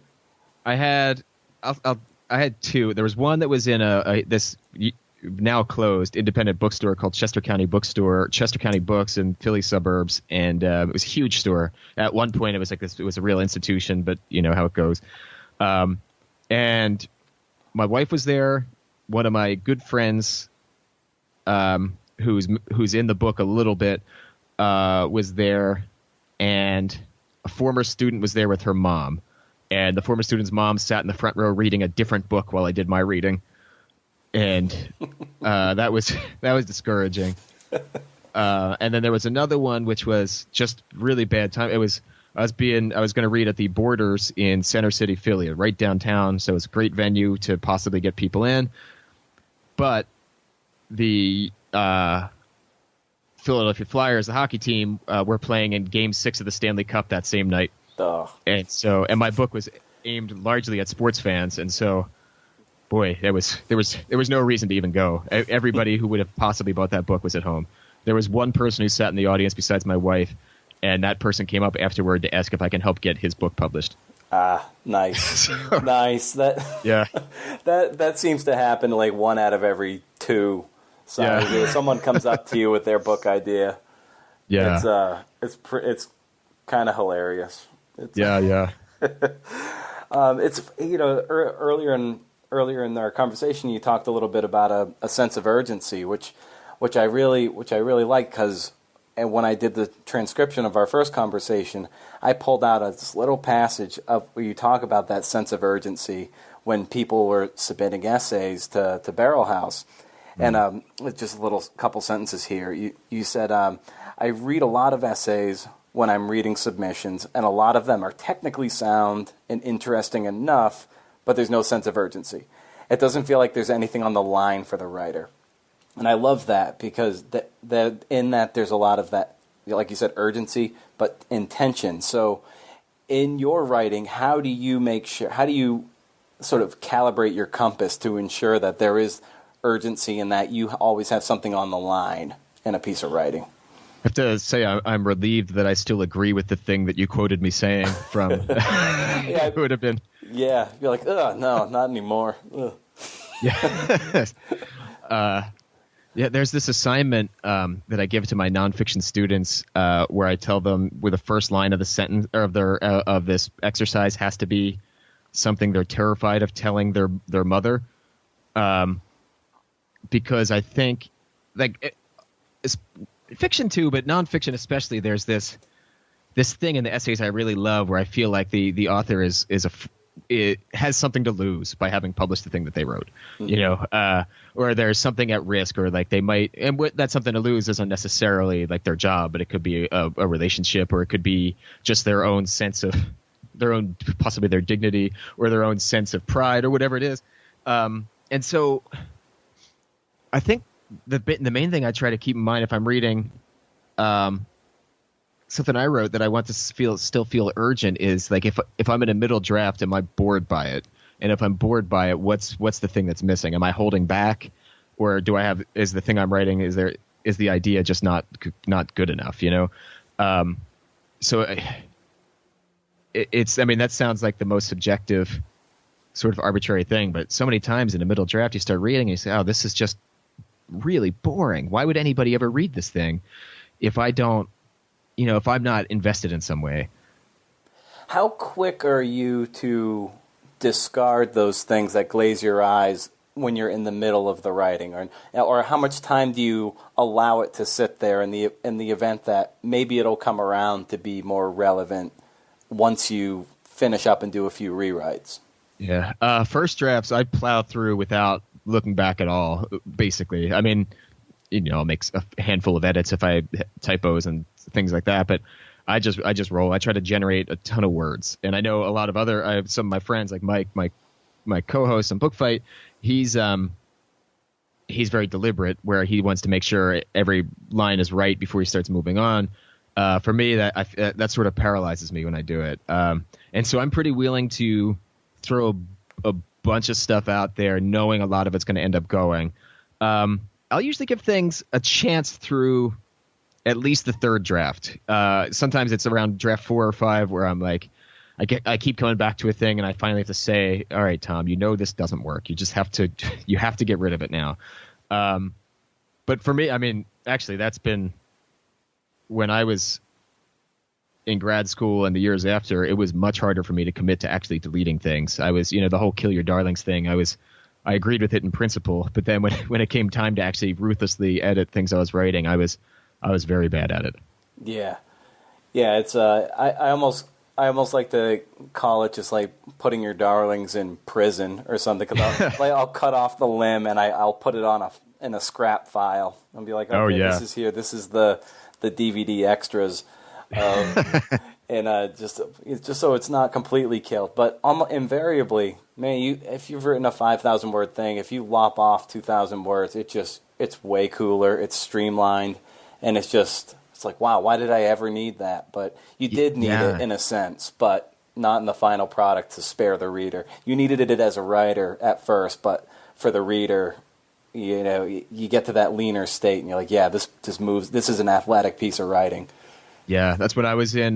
had 2. There was one that was in this now closed independent bookstore called Chester County Books in Philly suburbs, and it was a huge store. At one point, it was like this. It was a real institution, but you know how it goes. And my wife was there. One of my good friends, who's in the book a little bit, was there, and a former student was there with her mom. And the former student's mom sat in the front row reading a different book while I did my reading. And that was discouraging. And then there was another one which was just really bad time. I was going to read at the Borders in Center City, Philly, right downtown. So it's a great venue to possibly get people in. But the Philadelphia Flyers, the hockey team, were playing in Game 6 of the Stanley Cup that same night. And my book was aimed largely at sports fans, and so. Boy, there was no reason to even go. Everybody who would have possibly bought that book was at home. There was one person who sat in the audience besides my wife, and that person came up afterward to ask if I can help get his book published. Nice. Nice. That seems to happen like 1 out of every 2. So someone comes up to you with their book idea. Yeah. It's kind of hilarious. It's earlier in our conversation, you talked a little bit about a sense of urgency, which I really like, because when I did the transcription of our first conversation, I pulled out this little passage of where you talk about that sense of urgency when people were submitting essays to Barrel House. And just a little couple sentences here. You said, I read a lot of essays when I'm reading submissions, and a lot of them are technically sound and interesting enough, but there's no sense of urgency. It doesn't feel like there's anything on the line for the writer. And I love that, because in that there's a lot of that, like you said, urgency, but intention. So in your writing, how do you sort of calibrate your compass to ensure that there is urgency and that you always have something on the line in a piece of writing? I have to say I'm relieved that I still agree with the thing that you quoted me saying from it would have been. Yeah, you're like, ugh, no, not anymore. Ugh. Yeah. There's this assignment that I give to my nonfiction students where I tell them where the first line of the sentence or of this exercise has to be something they're terrified of telling their mother, because I think it's fiction too, but nonfiction especially. There's this thing in the essays I really love where I feel like the author it has something to lose by having published the thing that they wrote, or there's something at risk, or like they might, and that something to lose isn't necessarily like their job, but it could be a relationship, or it could be just their own sense of possibly their dignity or their own sense of pride or whatever it is. And so I think the main thing I try to keep in mind if I'm reading something I wrote that I want to still feel urgent is like if I'm in a middle draft, am I bored by it? And if I'm bored by it, what's the thing that's missing? Am I holding back, or is the thing I'm writing, is the idea just not good enough? So that sounds like the most subjective sort of arbitrary thing, but so many times in a middle draft you start reading and you say, oh, this is just really boring. Why would anybody ever read this thing if I'm not invested in some way? How quick are you to discard those things that glaze your eyes when you're in the middle of the writing, or how much time do you allow it to sit there in the event that maybe it'll come around to be more relevant once you finish up and do a few rewrites? Yeah. First drafts I plow through without looking back at all, basically. I mean, I'll make a handful of edits if I typos and things like that, but I just roll. I try to generate a ton of words. And I know I have some of my friends like Mike, my co-host on Book Fight, he's very deliberate where he wants to make sure every line is right before he starts moving on. For me, that sort of paralyzes me when I do it. And so I'm pretty willing to throw a bunch of stuff out there knowing a lot of it's going to end up going. I'll usually give things a chance through at least the third draft. Sometimes it's around draft 4 or 5 where I'm like, I keep coming back to a thing and I finally have to say, all right, Tom, this doesn't work. You just have to get rid of it now. But for me, I mean, actually that's been when I was in grad school and the years after, it was much harder for me to commit to actually deleting things. I was, the whole kill your darlings thing. I agreed with it in principle, but then when it came time to actually ruthlessly edit things I was writing, I was very bad at it. Yeah. It's I almost like to call it just like putting your darlings in prison or something. Because I'll cut off the limb and I'll put it in a scrap file and be like, okay, oh, yeah. This is here. This is the DVD extras, and just so it's not completely killed. But invariably, man, if you've written a 5,000 word thing, if you lop off 2,000 words, it's way cooler. It's streamlined, and it's like, wow, why did I ever need that? But you did need it in a sense, but not in the final product to spare the reader. You needed it as a writer at first, but for the reader, you get to that leaner state, and you're like, yeah, this moves. This is an athletic piece of writing. Yeah, that's when I was in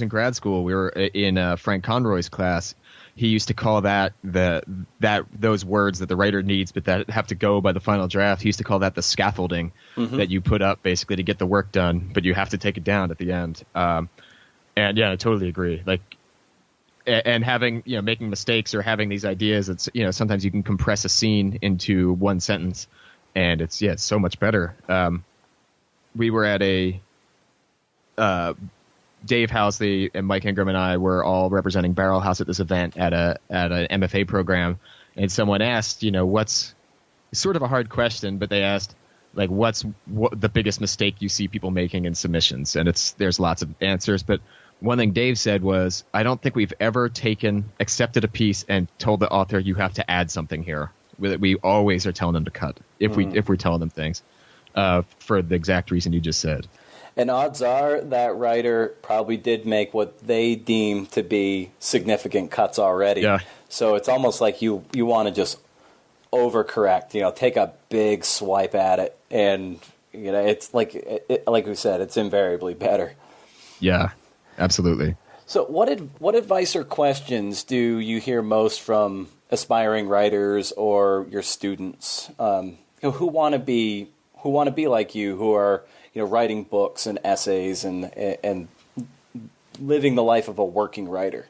grad school. We were in Frank Conroy's class. He used to call those words that the writer needs, but that have to go by the final draft. He used to call that the scaffolding that you put up basically to get the work done, but you have to take it down at the end. And yeah, I totally agree. Like, and having making mistakes or having these ideas, it's sometimes you can compress a scene into one sentence, and it's so much better. We were at a Dave Housley and Mike Ingram and I were all representing Barrel House at this event at an MFA program, and someone asked, what's sort of a hard question, but they asked, like, what's the biggest mistake you see people making in submissions? And there's lots of answers, but one thing Dave said was, I don't think we've ever accepted a piece and told the author you have to add something here. We always are telling them to cut if we're telling them things for the exact reason you just said. And odds are that writer probably did make what they deem to be significant cuts already. Yeah. So it's almost like you want to just overcorrect, take a big swipe at it, and it's like we said, it's invariably better. Yeah, absolutely. So what advice or questions do you hear most from aspiring writers or your students who want to be like you, who are writing books and essays and living the life of a working writer?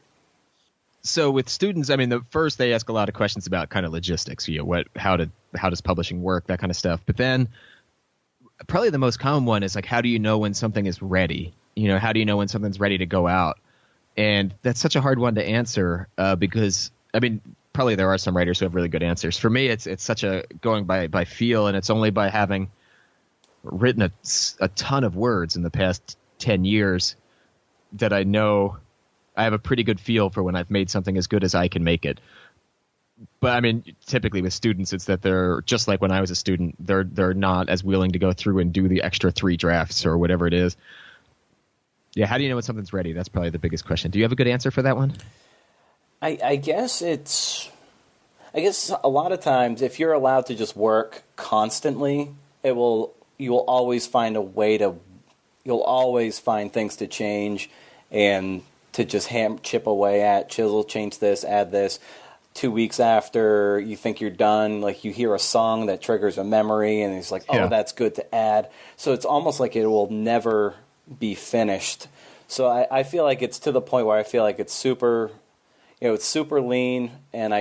So with students, I mean, first they ask a lot of questions about kind of logistics, how does publishing work, that kind of stuff. But then probably the most common one is like, how do you know when something is ready? How do you know when something's ready to go out? And that's such a hard one to answer because, I mean, probably there are some writers who have really good answers. For me, it's such a going by feel, and it's only by having written a ton of words in the past 10 years that I know I have a pretty good feel for when I've made something as good as I can make it. But I mean, typically with students, it's that they're just like when I was a student, they're not as willing to go through and do the extra 3 drafts or whatever it is. Yeah, how do you know when something's ready? That's probably the biggest question. Do you have a good answer for that one? I guess a lot of times if you're allowed to just work constantly, you will always find a way you'll always find things to change and to just chip away at, chisel, change this, add this. 2 weeks after you think you're done, like you hear a song that triggers a memory and it's like, oh, that's good to add. So it's almost like it will never be finished. So I feel like it's to the point where I feel like it's super, it's super lean, and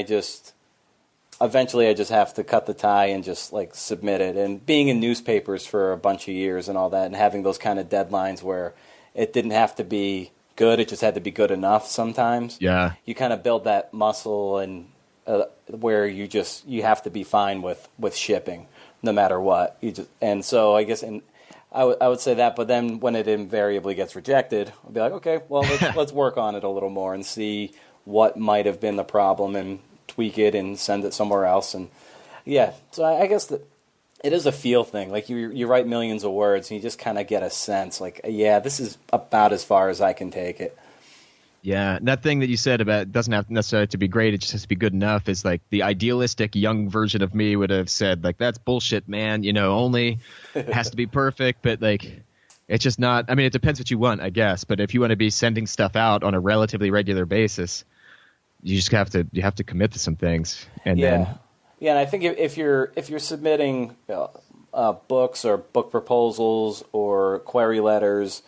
eventually I just have to cut the tie and just like submit it. And being in newspapers for a bunch of years and all that, and having those kind of deadlines where it didn't have to be good, it just had to be good enough sometimes. Yeah. You kind of build that muscle, and where you have to be fine with shipping no matter what. And so I guess I would say that, but then when it invariably gets rejected, I'll be like, okay, well, let's work on it a little more and see what might have been the problem and tweak it and send it somewhere else. And yeah, so I guess that it is a feel thing. Like you write millions of words and you just kind of get a sense like, yeah, this is about as far as I can take it. Yeah, and that thing that you said about it doesn't have necessarily to be great, it just has to be good enough is like the idealistic young version of me would have said, like, that's bullshit, man. Only it has to be perfect, but like it's just not. I mean, it depends what you want, I guess. But if you want to be sending stuff out on a relatively regular basis, you just have to commit to some things. And then and I think if you're submitting books or book proposals or query letters,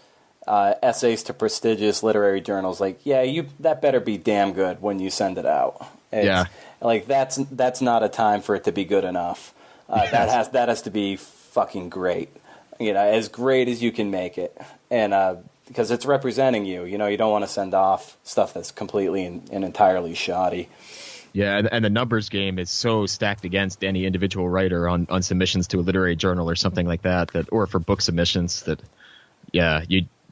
essays to prestigious literary journals, like that better be damn good when you send it out. Like that's not a time for it to be good enough. That has to be fucking great. As great as you can make it, and because it's representing you. You don't want to send off stuff that's completely and entirely shoddy. Yeah, and the numbers game is so stacked against any individual writer on submissions to a literary journal or something like that, or for book submissions that,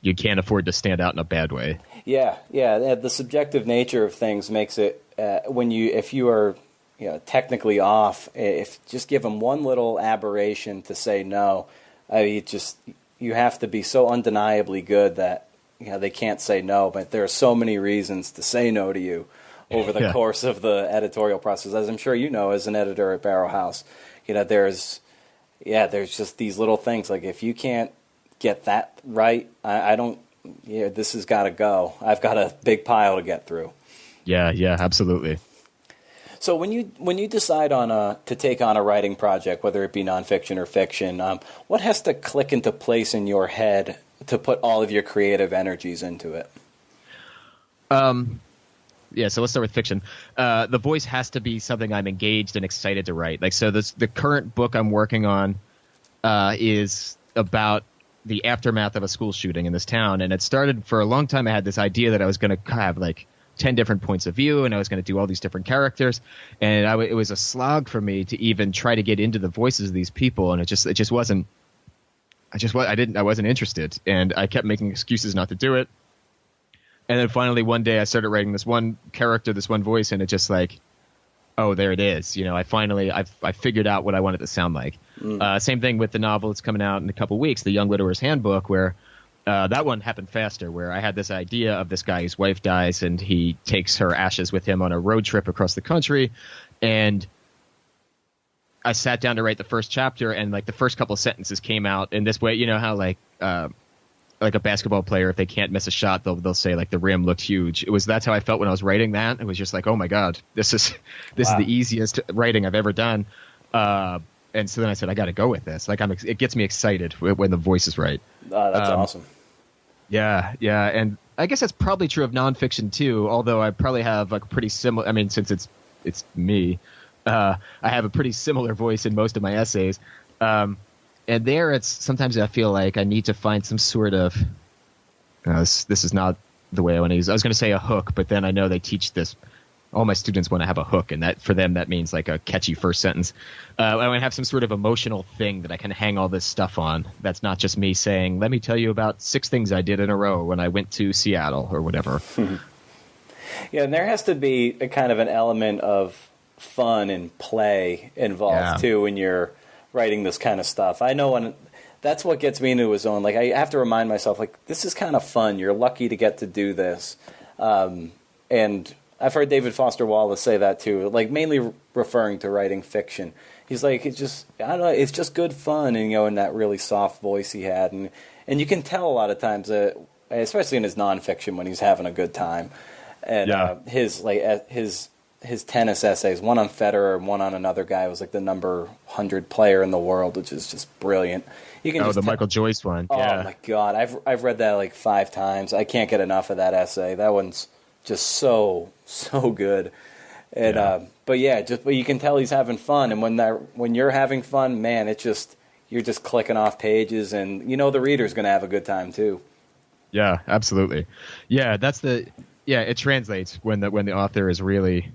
you can't afford to stand out in a bad way. Yeah. The subjective nature of things makes it if you are technically off, if just give them one little aberration to say no, you have to be so undeniably good that they can't say no. But there are so many reasons to say no to you over the course of the editorial process, as I'm sure you know as an editor at Barrow House. There's just these little things like if you can't get that right, I don't. This has got to go. I've got a big pile to get through. Yeah, absolutely. So when you decide on to take on a writing project, whether it be nonfiction or fiction, what has to click into place in your head to put all of your creative energies into it? So let's start with fiction. The voice has to be something I'm engaged and excited to write. Like, so the current book I'm working on is about the aftermath of a school shooting in this town. And it started for a long time. I had this idea that I was going to have like 10 different points of view, and I was going to do all these different characters. And it was a slog for me to even try to get into the voices of these people. And it just wasn't, I wasn't interested. And I kept making excuses not to do it. And then finally one day I started writing this one character, this one voice, and it just like, oh, there it is. I figured out what I wanted to sound like. Same thing with the novel that's coming out in a couple of weeks, The Young Widower's Handbook, where that one happened faster, where I had this idea of this guy whose wife dies and he takes her ashes with him on a road trip across the country. And I sat down to write the first chapter, and like the first couple of sentences came out in this way. You know how like a basketball player, if they can't miss a shot, they'll say like the rim looked huge. That's how I felt when I was writing that. It was just like, oh my God, this is the easiest writing I've ever done. And so then I said, I got to go with this. Like it gets me excited when the voice is right. That's awesome. Yeah. And I guess that's probably true of nonfiction too, although I probably have like pretty similar, I mean, since it's me, I have a pretty similar voice in most of my essays. And there it's sometimes I feel like I need to find some sort of, this is not the way I want to use it. I was going to say a hook, but then I know they teach this. All my students want to have a hook, and that for them that means like a catchy first sentence. I want to have some sort of emotional thing that I can hang all this stuff on. That's not just me saying, let me tell you about 6 things I did in a row when I went to Seattle or whatever. Yeah, and there has to be a kind of an element of fun and play involved too when you're writing this kind of stuff. I know when that's what gets me into a zone. Like I have to remind myself, like this is kind of fun. You're lucky to get to do this, and I've heard David Foster Wallace say that too. Like mainly referring to writing fiction. He's like, it's just I don't know, it's just good fun, and in that really soft voice he had, and you can tell a lot of times that, especially in his nonfiction, when he's having a good time. And his tennis essays, one on Federer and one on another guy, was like the number 100 player in the world, which is just brilliant. You can the Michael Joyce one. Oh my God, I've read that like 5 times. I can't get enough of that essay. That one's just so good. And but you can tell he's having fun. And when you're having fun, man, you're just clicking off pages, and the reader's going to have a good time too. Yeah, absolutely. Yeah, it translates when the author is really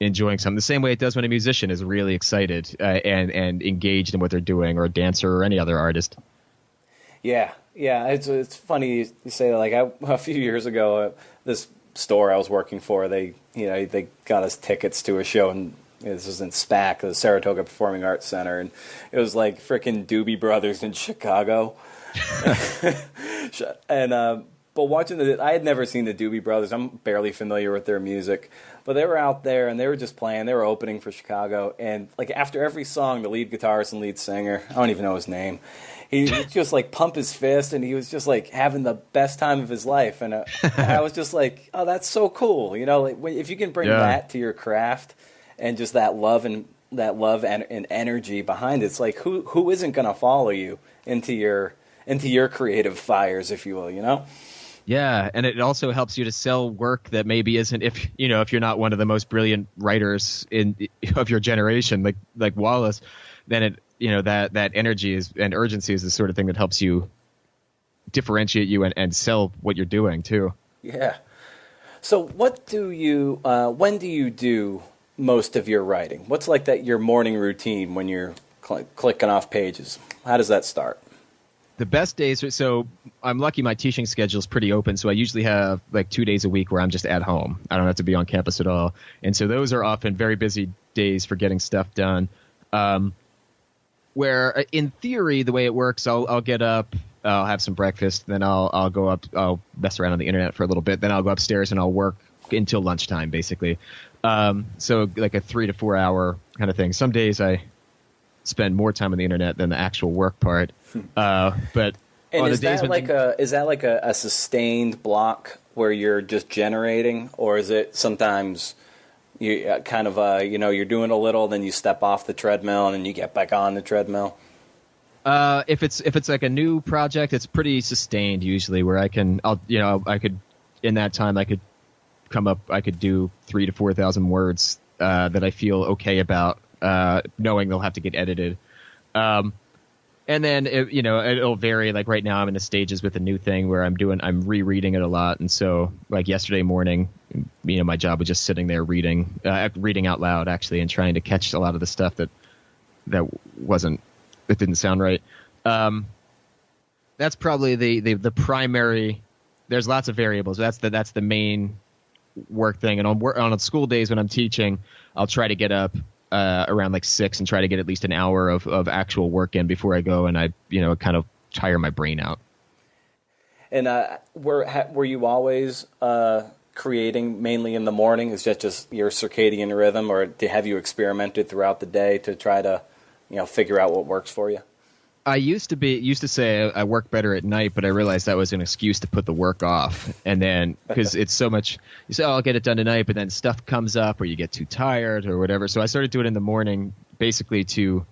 enjoying something, the same way it does when a musician is really excited and engaged in what they're doing, or a dancer or any other artist. Yeah. It's funny you say that. Like a few years ago, this store I was working for, they got us tickets to a show, and this was in SPAC, the Saratoga Performing Arts Center, and it was like frickin' Doobie Brothers in Chicago. And but watching I had never seen the Doobie Brothers. I'm barely familiar with their music, but they were out there and they were just playing. They were opening for Chicago, and like after every song, the lead guitarist and lead singer, I don't even know his name, he would just like pump his fist, and he was just like having the best time of his life. And I was just like, oh, that's so cool. Like if you can bring that to your craft, and just that love and energy behind it, it's like who isn't going to follow you into your creative fires, if you will, Yeah, and it also helps you to sell work that maybe isn't, if you're not one of the most brilliant writers of your generation, like Wallace, then that energy and urgency is the sort of thing that helps you differentiate you and sell what you're doing too. Yeah. So when do you do most of your writing? What's like your morning routine when you're clicking off pages? How does that start? The best days so I'm lucky my teaching schedule is pretty open, so I usually have like 2 days a week where I'm just at home. I don't have to be on campus at all. And so those are often very busy days for getting stuff done. Where in theory, the way it works, I'll get up, I'll have some breakfast, then I'll go up, I'll mess around on the internet for a little bit, then I'll go upstairs and I'll work until lunchtime, basically. So like a 3 to 4 hour kind of thing. Some days I spend more time on the internet than the actual work part. But and is that like a sustained block where you're just generating, or is it sometimes you kind of you're doing a little, then you step off the treadmill and then you get back on the treadmill? If it's like a new project, it's pretty sustained usually, where I could in that time I could do 3,000 to 4,000 words that I feel okay about, knowing they'll have to get edited. And then it'll vary. Like right now I'm in the stages with a new thing where I'm rereading it a lot. And so like yesterday morning, my job was just sitting there reading out loud actually, and trying to catch a lot of the stuff that didn't sound right. That's probably the primary. There's lots of variables. That's the main work thing. And on school days when I'm teaching, I'll try to get up around like 6 and try to get at least an hour of actual work in before I go, and I kind of tire my brain out. And were you always creating mainly in the morning? Is that just your circadian rhythm, or have you experimented throughout the day to try to figure out what works for you? I used to say I work better at night, but I realized that was an excuse to put the work off. And then because it's so much, you say, I'll get it done tonight, but then stuff comes up or you get too tired or whatever. So I started doing it in the morning, basically to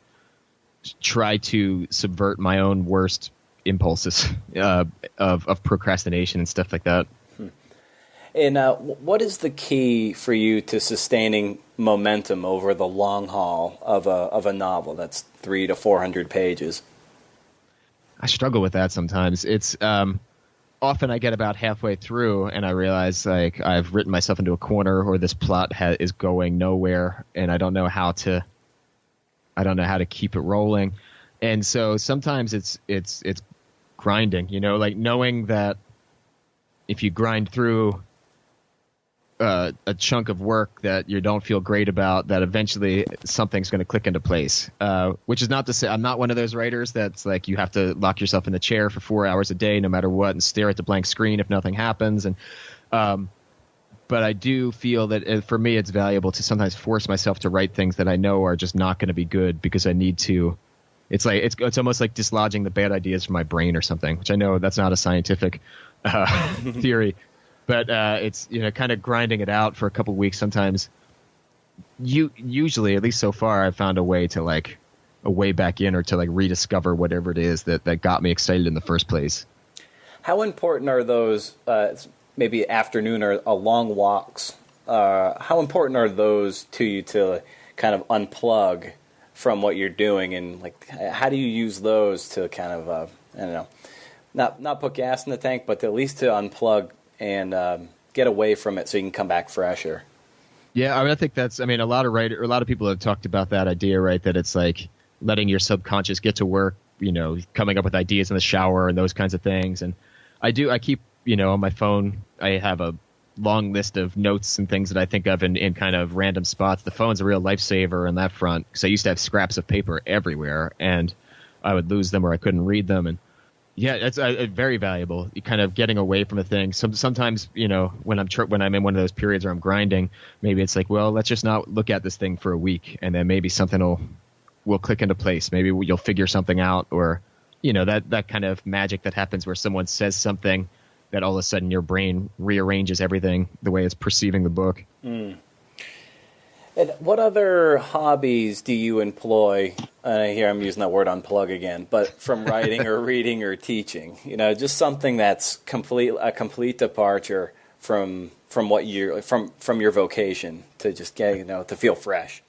try to subvert my own worst impulses of procrastination and stuff like that. And what is the key for you to sustaining momentum over the long haul of a novel that's 300 to 400 pages? I struggle with that sometimes. It's often I get about halfway through and I realize like I've written myself into a corner, or this plot is going nowhere, and I don't know how to keep it rolling. And so sometimes it's grinding, like knowing that if you grind through a chunk of work that you don't feel great about, that eventually something's going to click into place. Which is not to say I'm not one of those writers that's like you have to lock yourself in the chair for 4 hours a day no matter what and stare at the blank screen if nothing happens. And but I do feel that for me it's valuable to sometimes force myself to write things that I know are just not going to be good because I need to. It's like it's almost like dislodging the bad ideas from my brain or something, which I know that's not a scientific theory. But it's, you know, kind of grinding it out for a couple of weeks sometimes. Usually, at least so far, I've found a way back in or to like rediscover whatever it is that got me excited in the first place. How important are those maybe afternoon or long walks? How important are those to you to kind of unplug from what you're doing, and like how do you use those to kind of I don't know, not put gas in the tank, but at least to unplug and get away from it so you can come back fresher? Yeah, I mean, I think that's. I mean, a lot of people have talked about that idea, right? That it's like letting your subconscious get to work, you know, coming up with ideas in the shower and those kinds of things. And I keep, you know, on my phone, I have a long list of notes and things that I think of in kind of random spots. The phone's a real lifesaver on that front because I used to have scraps of paper everywhere, and I would lose them or I couldn't read them. And yeah, it's very valuable. Kind of getting away from a thing. Sometimes, you know, when I'm in one of those periods where I'm grinding, maybe it's like, well, let's just not look at this thing for a week, and then maybe something will click into place. Maybe you'll figure something out, or you know, that kind of magic that happens where someone says something that all of a sudden your brain rearranges everything the way it's perceiving the book. Mm. And what other hobbies do you employ? Here I'm using that word unplug again, but from writing or reading or teaching, you know, just something that's a complete departure from what you from your vocation to just get, you know, to feel fresh.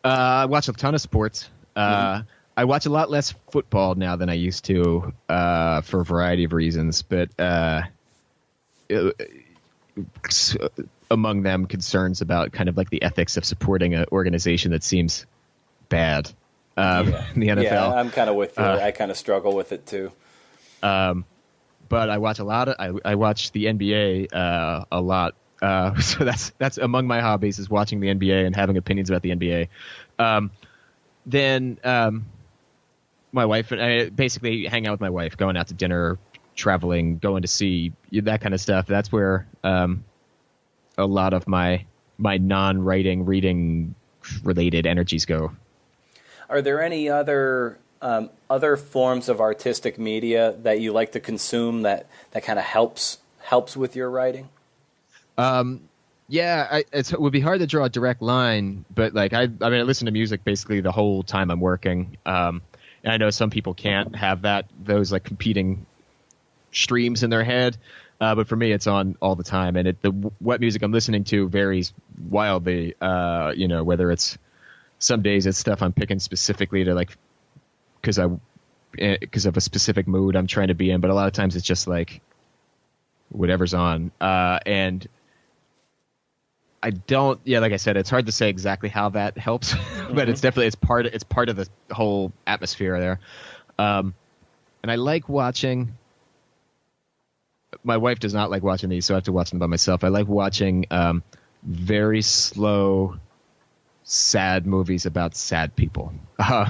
I watch a ton of sports. I watch a lot less football now than I used to for a variety of reasons, but among them concerns about kind of like the ethics of supporting an organization that seems bad in the NFL. Yeah, I'm kind of with you. I kind of struggle with it too. But I watch I watch the NBA a lot. So that's among my hobbies is watching the NBA and having opinions about the NBA. Then my wife and I basically hang out with my wife, going out to dinner, traveling, going to see that kind of stuff. That's where a lot of my non-writing, reading related energies go. Are there any other forms of artistic media that you like to consume that kind of helps with your writing? Yeah, it would be hard to draw a direct line, but like I listen to music basically the whole time I'm working. And I know some people can't have those like competing streams in their head. But for me, it's on all the time, and what music I'm listening to varies wildly. You know, whether it's some days it's stuff I'm picking specifically to like because of a specific mood I'm trying to be in, but a lot of times it's just like whatever's on. And I don't. Yeah, like I said, it's hard to say exactly how that helps, but it's definitely part of the whole atmosphere there. And I like watching. My wife does not like watching these, so I have to watch them by myself. I like watching very slow, sad movies about sad people. Like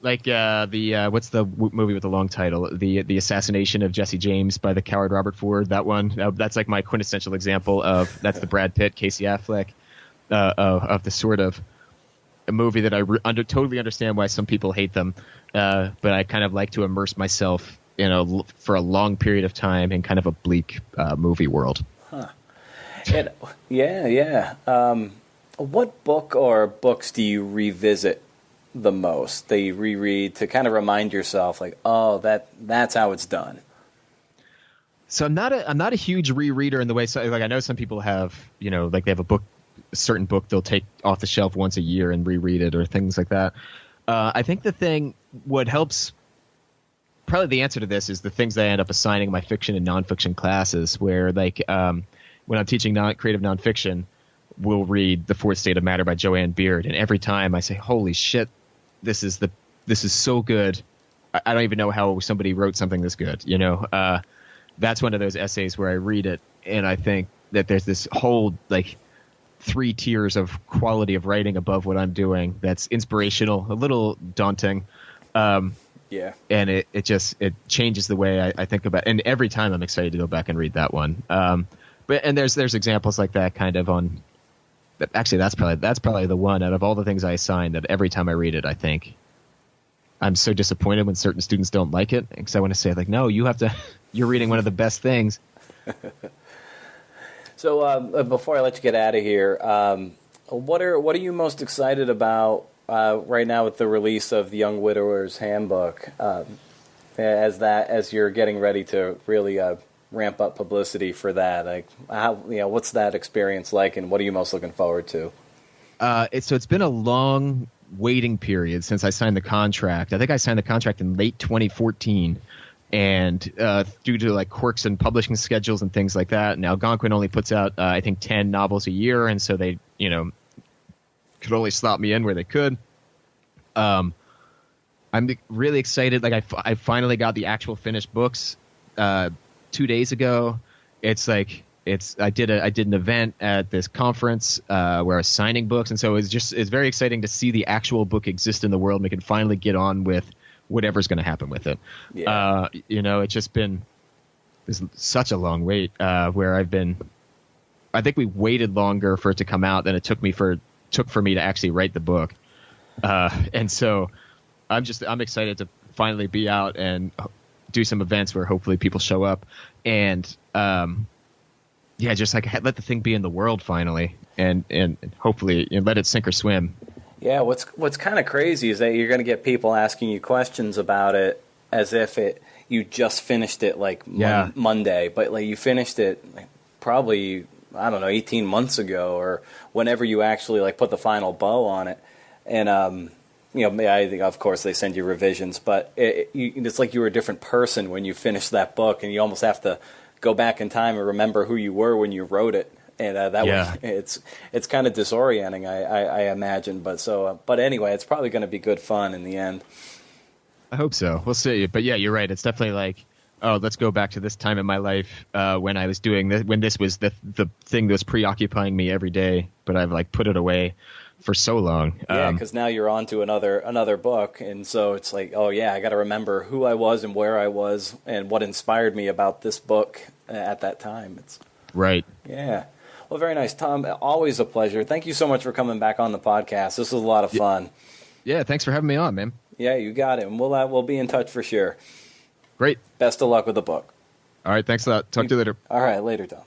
what's the movie with the long title? The Assassination of Jesse James by the coward Robert Ford. That one. That's like my quintessential example of that's the Brad Pitt, Casey Affleck of the sort of a movie that I totally understand why some people hate them, but I kind of like to immerse myself for a long period of time in kind of a bleak movie world. Huh. And, yeah. What book or books do you revisit the most, that you reread to kind of remind yourself, like, oh, that's how it's done? So I'm not a huge rereader in the way. So like I know some people have, you know, like they have a certain book they'll take off the shelf once a year and reread it or things like that. I think what helps. Probably the answer to this is the things that I end up assigning my fiction and nonfiction classes, where like when I'm teaching creative nonfiction, we'll read The Fourth State of Matter by Joanne Beard, and every time I say, "Holy shit, this is so good! I don't even know how somebody wrote something this good." You know, that's one of those essays where I read it and I think, that there's this whole like 3 tiers of quality of writing above what I'm doing. That's inspirational, a little daunting. Yeah. And it changes the way I think about it. And every time I'm excited to go back and read that one. But there's examples like that kind of on. Actually, that's probably the one out of all the things I assign that every time I read it, I think I'm so disappointed when certain students don't like it, because I want to say like, no, you're reading one of the best things. So before I let you get out of here, what are you most excited about right now with the release of the Young Widower's Handbook? As you're getting ready to really ramp up publicity for that, like what's that experience like, and what are you most looking forward to? It's been a long waiting period since I signed the contract. I think I signed the contract in late 2014, and due to like quirks and publishing schedules and things like that, now Algonquin only puts out I think 10 novels a year, and so they could only slot me in where they could. I'm really excited. Like I finally got the actual finished books 2 days ago. I did an event at this conference where I was signing books, and so it's very exciting to see the actual book exist in the world, and we can finally get on with whatever's going to happen with it. Yeah. It's just been such a long wait where I think we waited longer for it to come out than it took for me to actually write the book. And so I'm excited to finally be out and do some events where hopefully people show up, and just like let the thing be in the world finally, and hopefully let it sink or swim. Yeah, what's kind of crazy is that you're going to get people asking you questions about it as if you just finished it like Monday, but like you finished it probably, I don't know, 18 months ago, or whenever you actually like put the final bow on it. And I think of course they send you revisions, but it's like you were a different person when you finish that book, and you almost have to go back in time and remember who you were when you wrote it. And it's kind of disorienting, I imagine. But anyway, it's probably going to be good fun in the end. I hope so. We'll see. But yeah, you're right. It's definitely like, oh, let's go back to this time in my life when I was doing this, when this was the thing that was preoccupying me every day, but I've like put it away for so long. Yeah, because now you're on to another book, and so it's like, oh yeah, I got to remember who I was and where I was and what inspired me about this book at that time. It's right. Yeah. Well, very nice, Tom. Always a pleasure. Thank you so much for coming back on the podcast. This was a lot of fun. Yeah, thanks for having me on, man. Yeah, you got it. And we'll be in touch for sure. Great. Best of luck with the book. All right, thanks a lot. Talk to you later. All right, later, Tom.